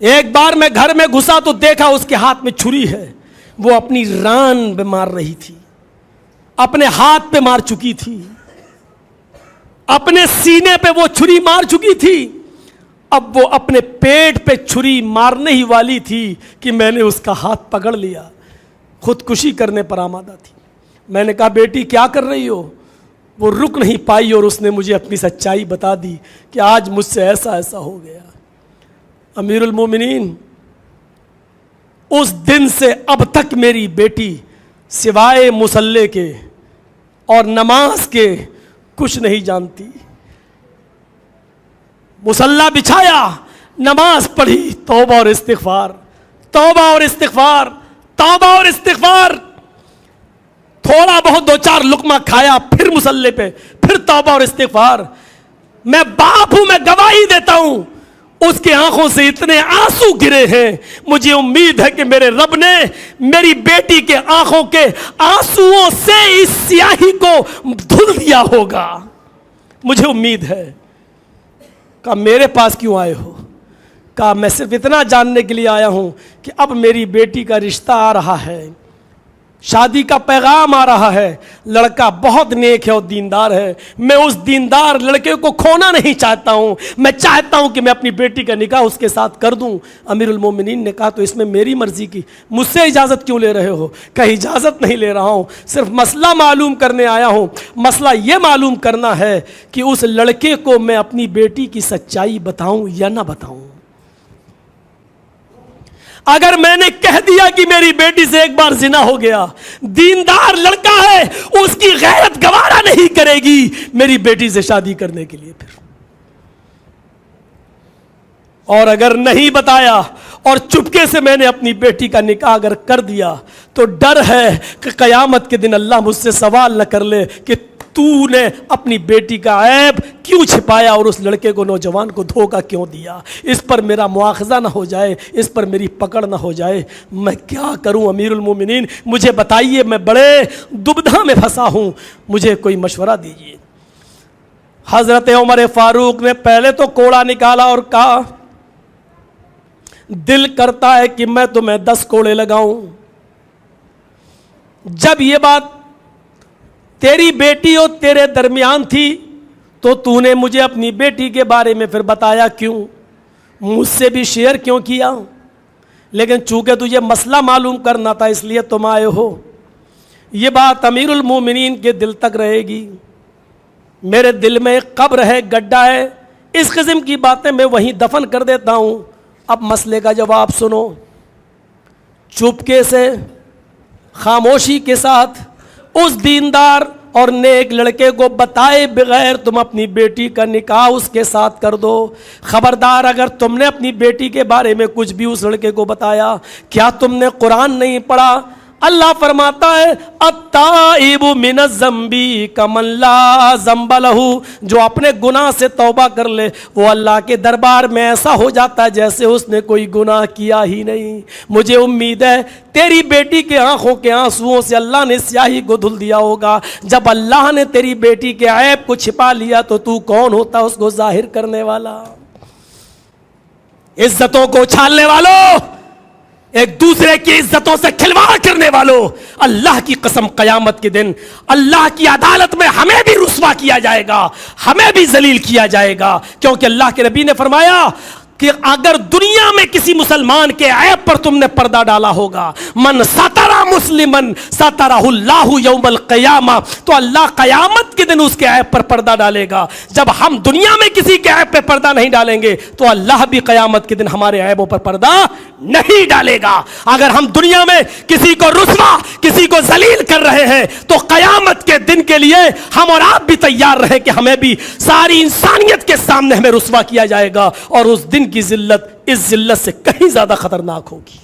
ایک بار میں گھر میں گھسا تو دیکھا اس کے ہاتھ میں چھری ہے. وہ اپنی ران پہ مار رہی تھی, اپنے ہاتھ پہ مار چکی تھی, اپنے سینے پہ وہ چھری مار چکی تھی. اب وہ اپنے پیٹ پہ چھری مارنے ہی والی تھی کہ میں نے اس کا ہاتھ پکڑ لیا. خودکشی کرنے پر آمادہ تھی. میں نے کہا بیٹی کیا کر رہی ہو؟ وہ رک نہیں پائی اور اس نے مجھے اپنی سچائی بتا دی کہ آج مجھ سے ایسا ایسا ہو گیا. امیر المومنین اس دن سے اب تک میری بیٹی سوائے مصلی کے اور نماز کے کچھ نہیں جانتی. مصلی بچھایا, نماز پڑھی, توبہ اور استغفار, توبہ اور استغفار, توبہ اور استغفار. تھوڑا بہت 2-4 لقمہ کھایا, پھر مصلی پہ, پھر توبہ اور استغفار. میں باپ ہوں, میں گواہی دیتا ہوں, اس کے آنکھوں سے اتنے آنسو گرے ہیں. مجھے امید ہے کہ میرے رب نے میری بیٹی کے آنکھوں کے آنسوؤں سے اس سیاہی کو دھل دیا ہوگا, مجھے امید ہے. کہا میرے پاس کیوں آئے ہو؟ کہا میں صرف اتنا جاننے کے لیے آیا ہوں کہ اب میری بیٹی کا رشتہ آ رہا ہے, شادی کا پیغام آ رہا ہے. لڑکا بہت نیک ہے اور دیندار ہے. میں اس دیندار لڑکے کو کھونا نہیں چاہتا ہوں. میں چاہتا ہوں کہ میں اپنی بیٹی کا نکاح اس کے ساتھ کر دوں. امیر المومنین نے کہا تو اس میں میری مرضی کی, مجھ سے اجازت کیوں لے رہے ہو؟ کہا اجازت نہیں لے رہا ہوں, صرف مسئلہ معلوم کرنے آیا ہوں. مسئلہ یہ معلوم کرنا ہے کہ اس لڑکے کو میں اپنی بیٹی کی سچائی بتاؤں یا نہ بتاؤں. اگر میں نے کہہ دیا کہ میری بیٹی سے ایک بار زنا ہو گیا, دیندار لڑکا ہے, اس کی غیرت گوارا نہیں کرے گی میری بیٹی سے شادی کرنے کے لیے. پھر اور اگر نہیں بتایا اور چپکے سے میں نے اپنی بیٹی کا نکاح اگر کر دیا تو ڈر ہے کہ قیامت کے دن اللہ مجھ سے سوال نہ کر لے کہ تو نے اپنی بیٹی کا عیب کیوں چھپایا اور اس لڑکے کو, نوجوان کو دھوکہ کیوں دیا؟ اس پر میرا مواخذہ نہ ہو جائے, اس پر میری پکڑ نہ ہو جائے, میں کیا کروں امیر المومنین؟ مجھے بتائیے, میں بڑے دبدھا میں پھنسا ہوں, مجھے کوئی مشورہ دیجیے. حضرت عمر فاروق نے پہلے تو کوڑا نکالا اور کہا, دل کرتا ہے کہ میں تمہیں 10 کوڑے لگاؤں. جب یہ بات تیری بیٹی اور تیرے درمیان تھی تو تو نے مجھے اپنی بیٹی کے بارے میں پھر بتایا کیوں؟ مجھ سے بھی شیئر کیوں کیا؟ لیکن چونکہ تجھے مسئلہ معلوم کرنا تھا اس لیے تم آئے ہو. یہ بات امیر المومنین کے دل تک رہے گی. میرے دل میں ایک قبر ہے, گڈھا ہے, اس قسم کی باتیں میں وہیں دفن کر دیتا ہوں. اب مسئلے کا جواب سنو. چپکے سے, خاموشی کے ساتھ اس دیندار اور نیک لڑکے کو بتائے بغیر تم اپنی بیٹی کا نکاح اس کے ساتھ کر دو. خبردار اگر تم نے اپنی بیٹی کے بارے میں کچھ بھی اس لڑکے کو بتایا, کیا تم نے قرآن نہیں پڑھا؟ اللہ فرماتا ہے التائب من الذنب کمن لا ذنب لہ, جو اپنے گناہ سے توبہ کر لے وہ اللہ کے دربار میں ایسا ہو جاتا ہے جیسے اس نے کوئی گناہ کیا ہی نہیں. مجھے امید ہے تیری بیٹی کے آنکھوں کے آنسوؤں سے اللہ نے سیاہی کو دھل دیا ہوگا. جب اللہ نے تیری بیٹی کے عیب کو چھپا لیا تو کون ہوتا اس کو ظاہر کرنے والا؟ عزتوں کو اچھالنے والوں, ایک دوسرے کی عزتوں سے کھلواڑ کرنے والوں, اللہ کی قسم قیامت کے دن اللہ کی عدالت میں ہمیں بھی رسوا کیا جائے گا, ہمیں بھی ذلیل کیا جائے گا. کیونکہ اللہ کے نبی نے فرمایا کہ اگر دنیا میں کسی مسلمان کے عیب پر تم نے پردہ ڈالا ہوگا, من ستر مسلمن سترہ اللہ یوم القیامہ, تو اللہ قیامت کے دن اس کے عیب پر پردہ ڈالے گا. جب ہم دنیا میں کسی کے عیب پہ پردہ نہیں ڈالیں گے تو اللہ بھی قیامت کے دن ہمارے عیبوں پر پردہ نہیں ڈالے گا. اگر ہم دنیا میں کسی کو رسوا, کسی کو ذلیل کر رہے ہیں تو قیامت کے دن کے لیے ہم اور آپ بھی تیار رہیں کہ ہمیں بھی ساری انسانیت کے سامنے ہمیں رسوا کیا جائے گا, اور اس دن کی ذلت اس ذلت سے کہیں زیادہ خطرناک ہوگی,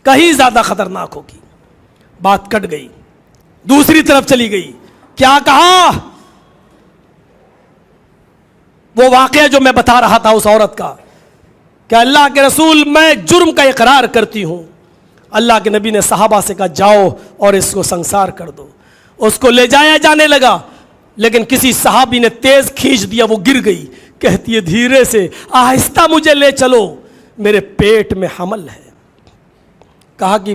کہیں زیادہ خطرناک ہوگی. بات کٹ گئی, دوسری طرف چلی گئی. کیا کہا؟ وہ واقعہ جو میں بتا رہا تھا اس عورت کا, کہ اللہ کے رسول میں جرم کا اقرار کرتی ہوں. اللہ کے نبی نے صحابہ سے کہا جاؤ اور اس کو سنسار کر دو. اس کو لے جایا جانے لگا, لیکن کسی صحابی نے تیز کھینچ دیا, وہ گر گئی. کہتی ہے دھیرے سے, آہستہ مجھے لے چلو, میرے پیٹ میں حمل ہے. کہا کہ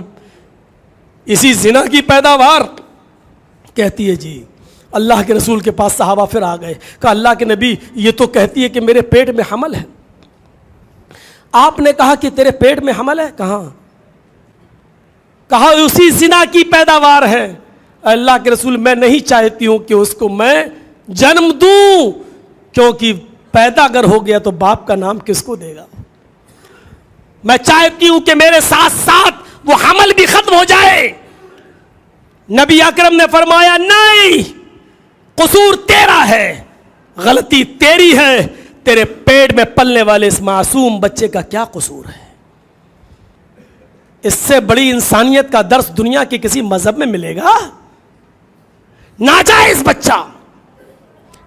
اسی زنا کی پیداوار؟ کہتی ہے جی. اللہ کے رسول کے پاس صحابہ پھر آ گئے. کہا اللہ کے نبی یہ تو کہتی ہے کہ میرے پیٹ میں حمل ہے. آپ نے کہا کہ تیرے پیٹ میں حمل ہے؟ کہاں؟ کہا اسی زنا کی پیداوار ہے. اللہ کے رسول میں نہیں چاہتی ہوں کہ اس کو میں جنم دوں, کیونکہ پیدا اگر ہو گیا تو باپ کا نام کس کو دے گا؟ میں چاہتی ہوں کہ میرے ساتھ ساتھ وہ حمل بھی ختم ہو جائے. نبی اکرم نے فرمایا نہیں, قصور تیرا ہے, غلطی تیری ہے, تیرے پیٹ میں پلنے والے اس معصوم بچے کا کیا قصور ہے؟ اس سے بڑی انسانیت کا درس دنیا کے کسی مذہب میں ملے گا؟ ناجائز بچہ,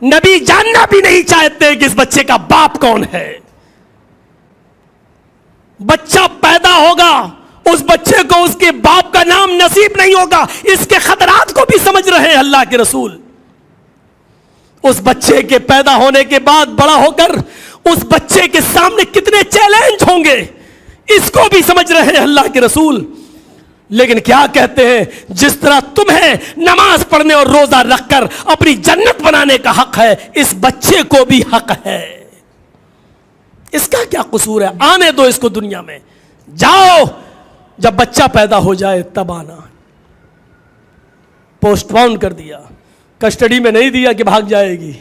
نبی جاننا بھی نہیں چاہتے کہ اس بچے کا باپ کون ہے. بچہ پیدا ہوگا, اس بچے کو اس کے باپ کا نام نصیب نہیں ہوگا, اس کے خطرات کو بھی سمجھ رہے ہیں اللہ کے رسول. اس بچے کے پیدا ہونے کے بعد بڑا ہو کر اس بچے کے سامنے کتنے چیلنج ہوں گے, اس کو بھی سمجھ رہے ہیں اللہ کے رسول. لیکن کیا کہتے ہیں, جس طرح تمہیں نماز پڑھنے اور روزہ رکھ کر اپنی جنت بنانے کا حق ہے, اس بچے کو بھی حق ہے. اس کا کیا قصور ہے؟ آنے دو اس کو دنیا میں, جاؤ جب بچہ پیدا ہو جائے تب آنا. پوسٹ پون کر دیا, کسٹڈی میں نہیں دیا کہ بھاگ جائے گی.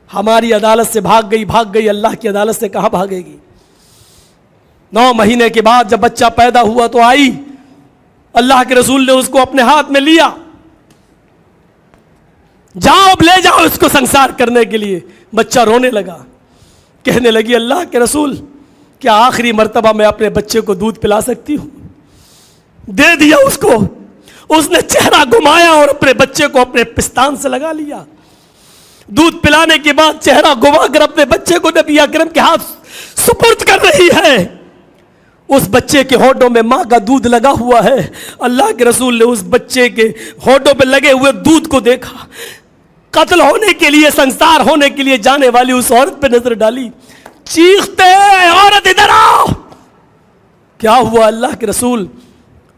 ہماری عدالت سے بھاگ گئی, اللہ کی عدالت سے کہاں بھاگے گی؟ 9 مہینے کے بعد جب بچہ پیدا ہوا تو آئی, اللہ کے رسول نے اس کو اپنے ہاتھ میں لیا, جاؤ اب لے جاؤ اس کو سنسار کرنے کے لیے. بچہ رونے لگا, کہنے لگی اللہ کے رسول کیا آخری مرتبہ میں اپنے بچے کو دودھ پلا سکتی ہوں؟ دے دیا اس کو. اس نے چہرہ گھمایا اور اپنے بچے کو اپنے پستان سے لگا لیا. دودھ پلانے کے بعد چہرہ گھما کر اپنے بچے کو نبی اکرم کے ہاتھ سپرد کر رہی ہے. اس بچے کے ہونٹوں میں ماں کا دودھ لگا ہوا ہے. اللہ کے رسول نے اس بچے کے ہونٹوں پہ لگے ہوئے دودھ کو دیکھا. قتل ہونے کے لیے، سنسار ہونے کے لیے جانے والی اس عورت پہ نظر ڈالی. چیختے عورت ادھر آؤ. کیا ہوا اللہ کے رسول؟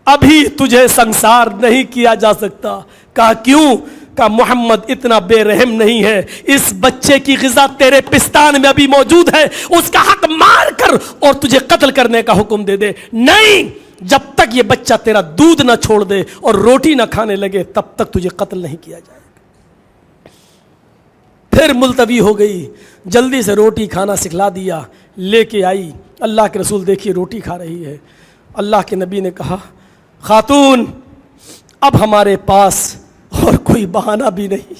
ابھی تجھے سنسار نہیں کیا جا سکتا. کہا کیوں؟ کہا محمد اتنا بے رحم نہیں ہے. اس بچے کی غذا تیرے پستان میں ابھی موجود ہے، اس کا حق مار کر اور تجھے قتل کرنے کا حکم دے دے. نہیں، جب تک یہ بچہ تیرا دودھ نہ چھوڑ دے اور روٹی نہ کھانے لگے تب تک تجھے قتل نہیں کیا جائے. پھر ملتوی ہو گئی، جلدی سے روٹی کھانا سکھلا دیا، لے کے آئی. اللہ کے رسول دیکھیے روٹی کھا رہی ہے. اللہ کے نبی نے کہا خاتون اب ہمارے پاس اور کوئی بہانہ بھی نہیں،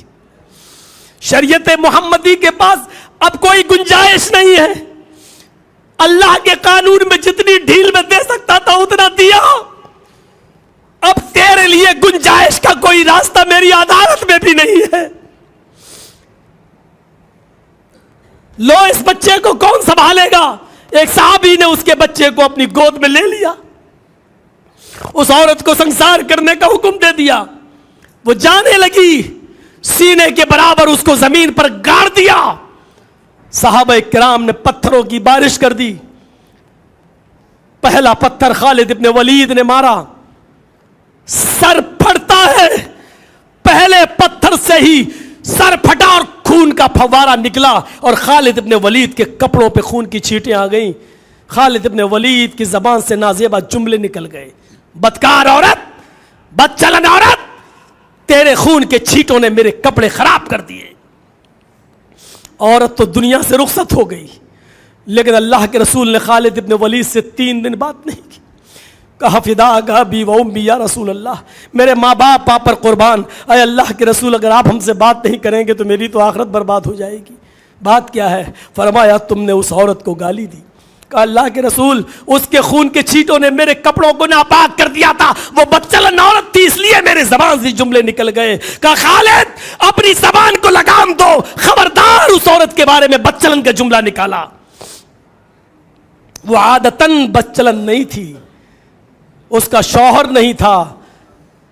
شریعت محمدی کے پاس اب کوئی گنجائش نہیں ہے. اللہ کے قانون میں جتنی ڈھیل میں دے سکتا تھا اتنا دیا. اب تیرے لیے گنجائش کا کوئی راستہ میری عدالت میں بھی نہیں ہے. لو اس بچے کو کون سنبھالے گا؟ ایک صحابی نے اس کے بچے کو اپنی گود میں لے لیا، اس عورت کو سنسار کرنے کا حکم دے دیا. وہ جانے لگی، سینے کے برابر اس کو زمین پر گاڑ دیا. صحابہ کرام نے پتھروں کی بارش کر دی. پہلا پتھر خالد ابن ولید نے مارا، سر پھٹتا ہے. پہلے پتھر سے ہی سر پھٹا اور خون کا فوارہ نکلا اور خالد ابن ولید کے کپڑوں پہ خون کی چھینٹیں آ گئیں. خالد ابن ولید کی زبان سے نازیبہ جملے نکل گئے. بدکار عورت، بدچلن عورت، تیرے خون کے چھینٹوں نے میرے کپڑے خراب کر دیے. عورت تو دنیا سے رخصت ہو گئی، لیکن اللہ کے رسول نے خالد ابن ولید سے 3 دن بات نہیں کی. کہا فداک ابی و امی یا رسول اللہ، میرے ماں باپ آپ پر قربان. اے اللہ کے رسول اگر آپ ہم سے بات نہیں کریں گے تو میری تو آخرت برباد ہو جائے گی. بات کیا ہے؟ فرمایا تم نے اس عورت کو گالی دی. کہا اللہ کے رسول اس کے خون کے چھینٹوں نے میرے کپڑوں کو ناپاک کر دیا تھا، وہ بدچلن عورت تھی اس لیے میرے زبان سے جملے نکل گئے. کہا خالد اپنی زبان کو لگام دو، خبردار اس عورت کے بارے میں بدچلن کا جملہ نکالا. وہ عادتاً بدچلن نہیں تھی، اس کا شوہر نہیں تھا،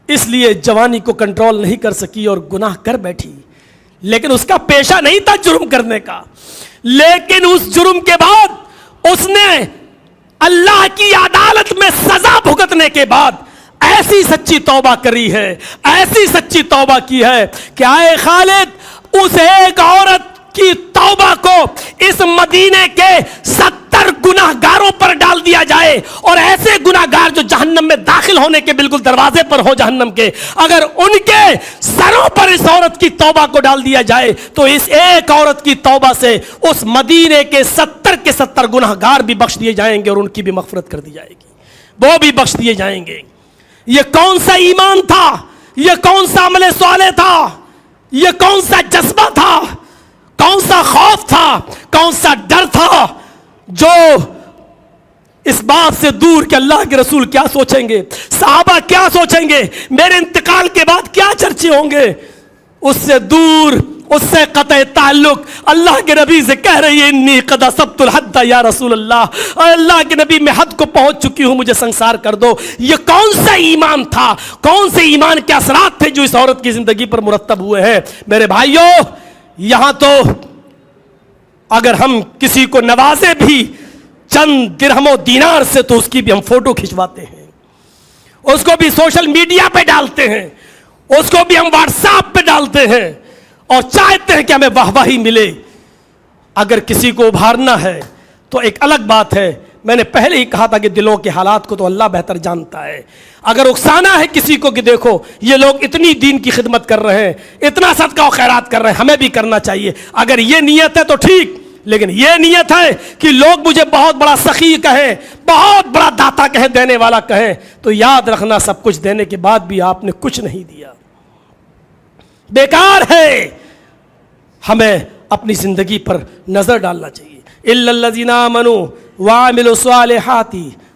اس لیے جوانی کو کنٹرول نہیں کر سکی اور گناہ کر بیٹھی. لیکن اس کا پیشہ نہیں تھا جرم کرنے کا. لیکن اس جرم کے بعد اس نے اللہ کی عدالت میں سزا بھگتنے کے بعد ایسی سچی توبہ کری ہے، ایسی سچی توبہ کی ہے کہ آئے خالد اس ایک عورت کی توبہ کو اس مدینے کے 70 گناہ گاروں پر ڈال دیا جائے، اور ایسے گناہ گار جو جہنم میں داخل ہونے کے بالکل دروازے پر ہو جہنم کے، اگر ان کے سروں پر اس عورت کی توبہ کو ڈال دیا جائے تو اس ایک عورت کی توبہ سے اس مدینے کے 70 گناہ گار بھی بخش دیے جائیں گے اور ان کی بھی مغفرت کر دی جائے گی، وہ بھی بخش دیے جائیں گے. یہ کون سا ایمان تھا؟ یہ کون سا عمل صالح تھا؟ یہ کون سا جذبہ تھا؟ کون سا خوف تھا؟ کون سا ڈر تھا جو اس بات سے دور کہ اللہ کے رسول کیا سوچیں گے، صحابہ کیا سوچیں گے، میرے انتقال کے بعد کیا چرچے ہوں گے، اس سے دور، اس سے قطع تعلق اللہ کے نبی سے کہہ رہی ہے انی قد اصبت الحد یا رسول اللہ، اے اللہ کے نبی میں حد کو پہنچ چکی ہوں، مجھے سنسار کر دو. یہ کون سا ایمان تھا؟ کون سے ایمان کے اثرات تھے جو اس عورت کی زندگی پر مرتب ہوئے ہیں؟ میرے بھائیوں، یہاں تو اگر ہم کسی کو نوازے بھی چند درہم و دینار سے تو اس کی بھی ہم فوٹو کھنچواتے ہیں، اس کو بھی سوشل میڈیا پہ ڈالتے ہیں، اس کو بھی ہم واٹس ایپ پہ ڈالتے ہیں اور چاہتے ہیں کہ ہمیں واہواہی ملے. اگر کسی کو ابھارنا ہے تو ایک الگ بات ہے. میں نے پہلے ہی کہا تھا کہ دلوں کے حالات کو تو اللہ بہتر جانتا ہے. اگر اکسانا ہے کسی کو کہ دیکھو یہ لوگ اتنی دین کی خدمت کر رہے ہیں، اتنا صدقہ و خیرات کر رہے ہیں، ہمیں بھی کرنا چاہیے، اگر یہ نیت ہے تو ٹھیک. لیکن یہ نیت ہے کہ لوگ مجھے بہت بڑا سخی کہیں، بہت بڑا داتا کہیں، دینے والا کہیں، تو یاد رکھنا سب کچھ دینے کے بعد بھی آپ نے کچھ نہیں دیا، بیکار ہے. ہمیں اپنی زندگی پر نظر ڈالنا چاہیے. الا الذین آمنوا وعملوا الصالحات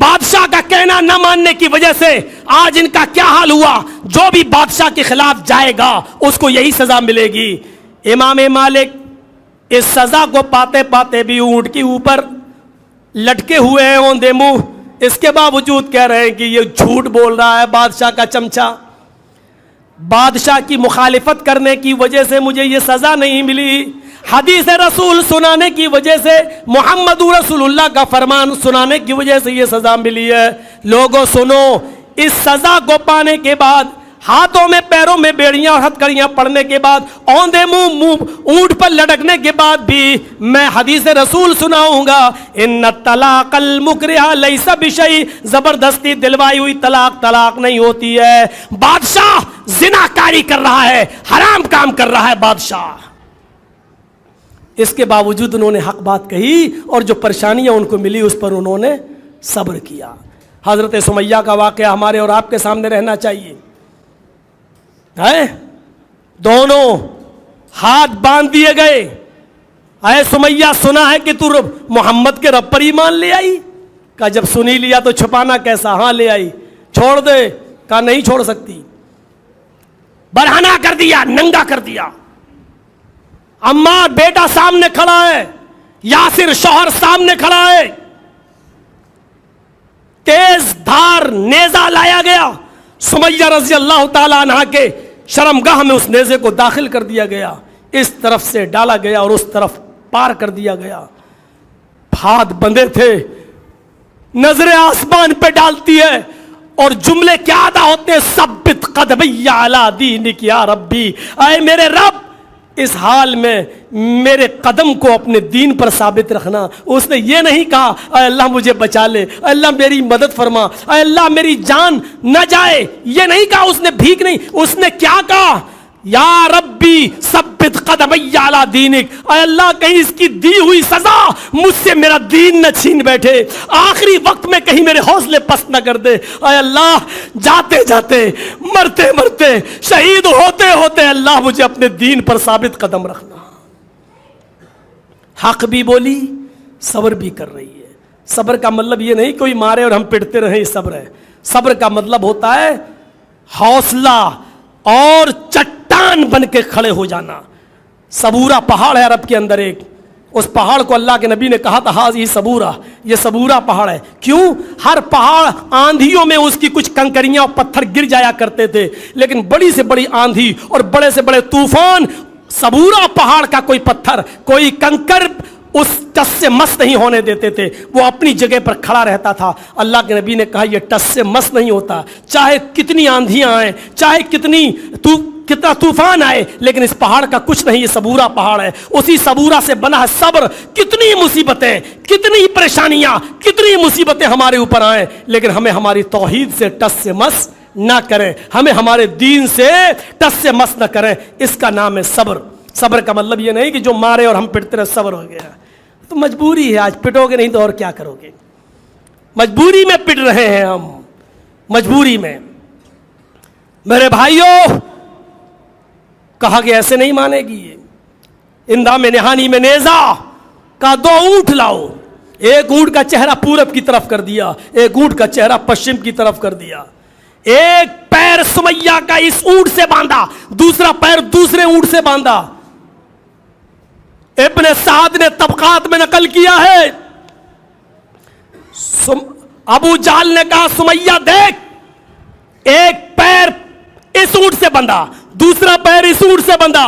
بادشاہ کا کہنا نہ ماننے کی وجہ سے آج ان کا کیا حال ہوا. جو بھی بادشاہ کے خلاف جائے گا اس کو یہی سزا ملے گی. امام مالک اس سزا کو پاتے پاتے بھی اونٹ کے اوپر لٹکے ہوئے ہیں اوندے منہ, اس کے باوجود کہہ رہے ہیں کہ یہ جھوٹ بول رہا ہے بادشاہ کا چمچا. بادشاہ کی مخالفت کرنے کی وجہ سے مجھے یہ سزا نہیں ملی, حدیث رسول سنانے کی وجہ سے, محمد رسول اللہ کا فرمان سنانے کی وجہ سے یہ سزا ملی ہے. لوگوں سنو, اس سزا کو پانے کے بعد, ہاتھوں میں پیروں میں بیڑیاں اور ہتھکڑیاں پڑنے کے بعد, اوندے منہ اونٹ پر لٹکنے کے بعد بھی میں حدیث رسول سناؤں گا. ان الطلاق المکرہ لیس بشیء, زبردستی دلوائی ہوئی طلاق طلاق نہیں ہوتی ہے. بادشاہ زنا کاری کر رہا ہے, حرام کام کر رہا ہے بادشاہ, اس کے باوجود انہوں نے حق بات کہی اور جو پریشانیاں ان کو ملی اس پر انہوں نے صبر کیا. حضرت سمیہ کا واقعہ ہمارے اور آپ کے سامنے رہنا چاہیے. دونوں ہاتھ باندھ دیے گئے. اے سمیہ, سنا ہے کہ تو محمد کے رب پر ایمان لے آئی. کہا جب سنی لیا تو چھپانا کیسا, ہاں لے آئی. چھوڑ دے, کہا نہیں چھوڑ سکتی. برہنہ کر دیا, ننگا کر دیا. عمار بیٹا سامنے کھڑا ہے, یاسر شوہر سامنے کھڑا ہے, تیز دھار نیزہ لایا گیا. سمیہ رضی اللہ تعالیٰ عنہ کے شرمگاہ میں اس نیزے کو داخل کر دیا گیا, اس طرف سے ڈالا گیا اور اس طرف پار کر دیا گیا. ہاتھ بندھے تھے, نظریں آسمان پہ ڈالتی ہے اور جملے کیا ادا ہوتے ہیں, ثبت قدمی علی دینک یا ربی, اے میرے رب اس حال میں میرے قدم کو اپنے دین پر ثابت رکھنا. اس نے یہ نہیں کہا اے اللہ مجھے بچا لے, اے اللہ میری مدد فرما, اے اللہ میری جان نہ جائے, یہ نہیں کہا اس نے, بھیک نہیں. اس نے کیا کہا, یا ربی ثبت قدمی علی دینک, اے اللہ کہیں اس کی دی ہوئی سزا مجھ سے میرا دین نہ چھین بیٹھے, آخری وقت میں کہیں میرے حوصلے پست نہ کر دے. اے اللہ جاتے جاتے, مرتے مرتے, شہید ہوتے ہوتے اللہ مجھے اپنے دین پر ثابت قدم رکھنا. حق بھی بولی, صبر بھی کر رہی ہے. صبر کا مطلب یہ نہیں کوئی مارے اور ہم پٹتے رہیں, صبر ہے. صبر کا مطلب ہوتا ہے حوصلہ اور چٹان بن کے کھڑے ہو جانا. صبورہ پہاڑ ہے عرب کے اندر ایک, اس پہاڑ کو اللہ کے نبی نے کہا تھا ہاں یہ صبورہ, یہ صبورہ پہاڑ ہے. کیوں؟ ہر پہاڑ آندھیوں میں اس کی کچھ کنکریاں اور پتھر گر جایا کرتے تھے, لیکن بڑی سے بڑی آندھی اور بڑے سے بڑے طوفان صبورہ پہاڑ کا کوئی پتھر کوئی کنکر اس ٹس سے مس نہیں ہونے دیتے تھے, وہ اپنی جگہ پر کھڑا رہتا تھا. اللہ کے نبی نے کہا یہ ٹس سے مس نہیں ہوتا, چاہے کتنی آندھیاں آئیں, چاہے کتنا طوفان آئے, لیکن اس پہاڑ کا کچھ نہیں, یہ صبورہ پہاڑ ہے. اسی صبورہ سے بنا ہے صبر. کتنی مصیبتیں, کتنی پریشانیاں, کتنی مصیبتیں ہمارے اوپر آئیں, لیکن ہمیں ہماری توحید سے ٹس سے مس نہ کریں, ہمیں ہمارے دین سے ٹس سے مس نہ کریں. اس کا نام ہے صبر. صبر کا مطلب یہ نہیں کہ جو مارے اور ہم پٹتے رہے صبر ہو گیا. تو مجبوری ہے, آج پٹو گے نہیں تو اور کیا کرو گے. مجبوری میں پٹ رہے ہیں ہم, مجبوری میں. میرے بھائیوں, کہا کہ ایسے نہیں مانے گی یہ. اندھا میں نہانی میں نیزا کا 2 اونٹ لاؤ. ایک اونٹ کا چہرہ پورب کی طرف کر دیا, ایک اونٹ کا چہرہ پشچم کی طرف کر دیا. ایک پیر سمیہ کا اس اونٹ سے باندھا, دوسرا پیر دوسرے اونٹ سے باندھا. ابن سعد نے طبقات میں نقل کیا ہے, ابو جہل نے کہا سمیہ دیکھ, ایک پیر اس اونٹ سے بندھا, دوسرا پیر اس اونٹ سے بندھا,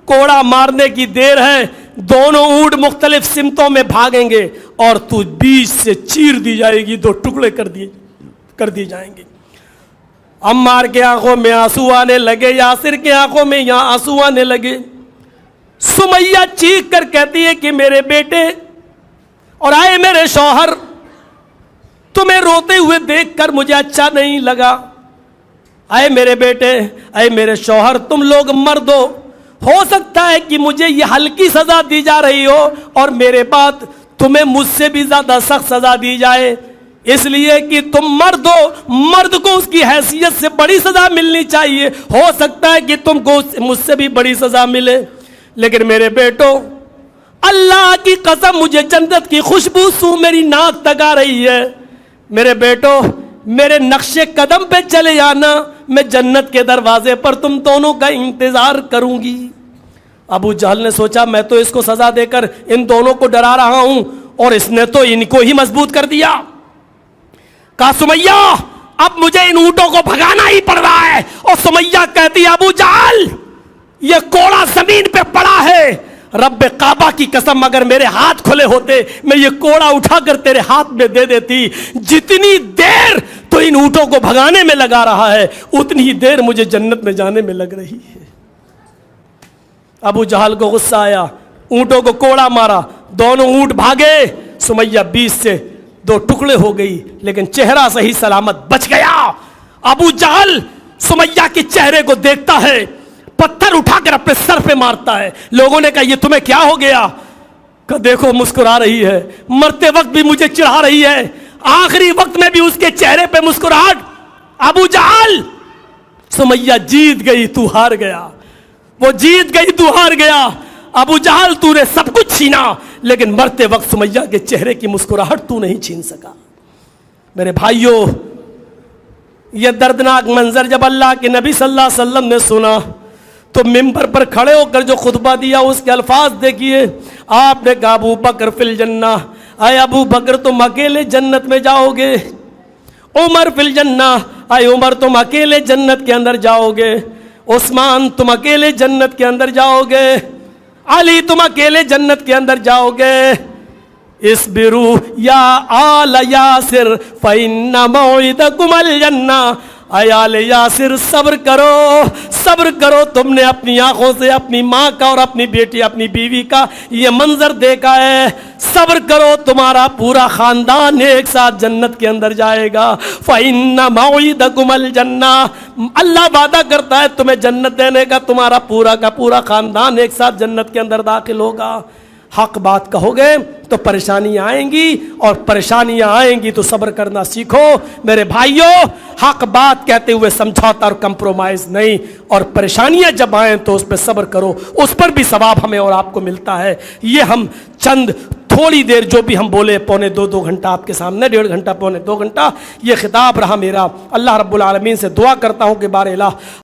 کوڑا مارنے کی دیر ہے, دونوں اونٹ مختلف سمتوں میں بھاگیں گے اور تو بیچ سے چیر دی جائے گی, 2 ٹکڑے کر دی جائیں گے. عمار کے آنکھوں میں آنسو آنے لگے, یاسر کے آنکھوں میں یہاں آنسو آنے لگے. سمیہ چیخ کر کہتی ہے کہ میرے بیٹے اور آئے میرے شوہر, تمہیں روتے ہوئے دیکھ کر مجھے اچھا نہیں لگا. اے میرے بیٹے, اے میرے شوہر, تم لوگ مرد ہو سکتا ہے کہ مجھے یہ ہلکی سزا دی جا رہی ہو اور میرے بعد تمہیں مجھ سے بھی زیادہ سخت سزا دی جائے, اس لیے کہ تم مرد ہو, مرد کو اس کی حیثیت سے بڑی سزا ملنی چاہیے. ہو سکتا ہے کہ تم کو مجھ سے بھی بڑی سزا ملے, لیکن میرے بیٹو اللہ کی قسم مجھے جنت کی خوشبو سو میری ناک تک آ رہی ہے. میرے بیٹو میرے نقش قدم پہ چلے جانا, میں جنت کے دروازے پر تم دونوں کا انتظار کروں گی. ابو جہل نے سوچا میں تو اس کو سزا دے کر ان دونوں کو ڈرا رہا ہوں اور اس نے تو ان کو ہی مضبوط کر دیا. کہا سمیہ اب مجھے ان اونٹوں کو بھگانا ہی پڑ رہا ہے. اور سمیہ کہتی ابو جہل یہ کوڑا زمین پہ پڑا ہے, رب کعبہ کی قسم اگر میرے ہاتھ کھلے ہوتے میں یہ کوڑا اٹھا کر تیرے ہاتھ میں دے دیتی. جتنی دیر تو ان اونٹوں کو بھگانے میں لگا رہا ہے اتنی ہی دیر مجھے جنت میں جانے میں لگ رہی ہے. ابو جہل کو غصہ آیا, اونٹوں کو کوڑا مارا, دونوں اونٹ بھاگے. سمیہ 20 سے 2 ٹکڑے ہو گئی لیکن چہرہ صحیح سلامت بچ گیا. ابو جہل سمیہ کے چہرے کو دیکھتا ہے, پتھر اٹھا کر اپنے سر پہ مارتا ہے. لوگوں نے کہا یہ تمہیں کیا ہو گیا؟ کہ دیکھو مسکرا رہی ہے, مرتے وقت بھی مجھے چڑھا رہی ہے, آخری وقت میں بھی اس کے چہرے پہ مسکراہٹ. ابو جہل سمیہ جیت گئی تو ہار گیا, وہ جیت گئی تو ہار گیا. ابو جہل تو نے سب کچھ چھینا لیکن مرتے وقت سمیہ کے چہرے کی مسکراہٹ تو نہیں چھین سکا. میرے بھائیوں یہ دردناک منظر جب اللہ کے نبی صلی اللہ علیہ وسلم نے سنا تو ممبر پر کھڑے ہو کر جو خطبہ دیا اس کے الفاظ دیکھیے. آپ نے کہا ابو بکر فی الجنہ, اے ابو بکر تم اکیلے جنت میں جاؤ گے. عمر فی الجنہ, اے عمر تم اکیلے جنت کے اندر جاؤ گے. عثمان تم اکیلے جنت کے اندر جاؤ گے. علی تم اکیلے جنت کے اندر جاؤ گے. اصبروا یا آل یاسر فإن موعدکم الجنہ, اے آل یاسر صبر کرو, صبر کرو. تم نے اپنی آنکھوں سے اپنی ماں کا اور اپنی بیٹی اپنی بیوی کا یہ منظر دیکھا ہے, صبر کرو تمہارا پورا خاندان ایک ساتھ جنت کے اندر جائے گا. فإن موعدکم الجنہ, اللہ وعدہ کرتا ہے تمہیں جنت دینے کا, تمہارا پورا کا پورا خاندان ایک ساتھ جنت کے اندر داخل ہوگا. حق بات کہو گے تو پریشانیاں آئیں گی, اور پریشانیاں آئیں گی تو صبر کرنا سیکھو. میرے بھائیوں حق بات کہتے ہوئے سمجھوتا اور کمپرومائز نہیں, اور پریشانیاں جب آئیں تو اس پہ صبر کرو, اس پر بھی ثواب ہمیں اور آپ کو ملتا ہے. یہ ہم چند تھوڑی دیر جو بھی ہم بولے, 2.25 گھنٹہ آپ کے سامنے, 1.5 گھنٹہ 2.25 گھنٹہ یہ خطاب رہا میرا. اللہ رب العالمین سے دعا کرتا ہوں کہ بار الہ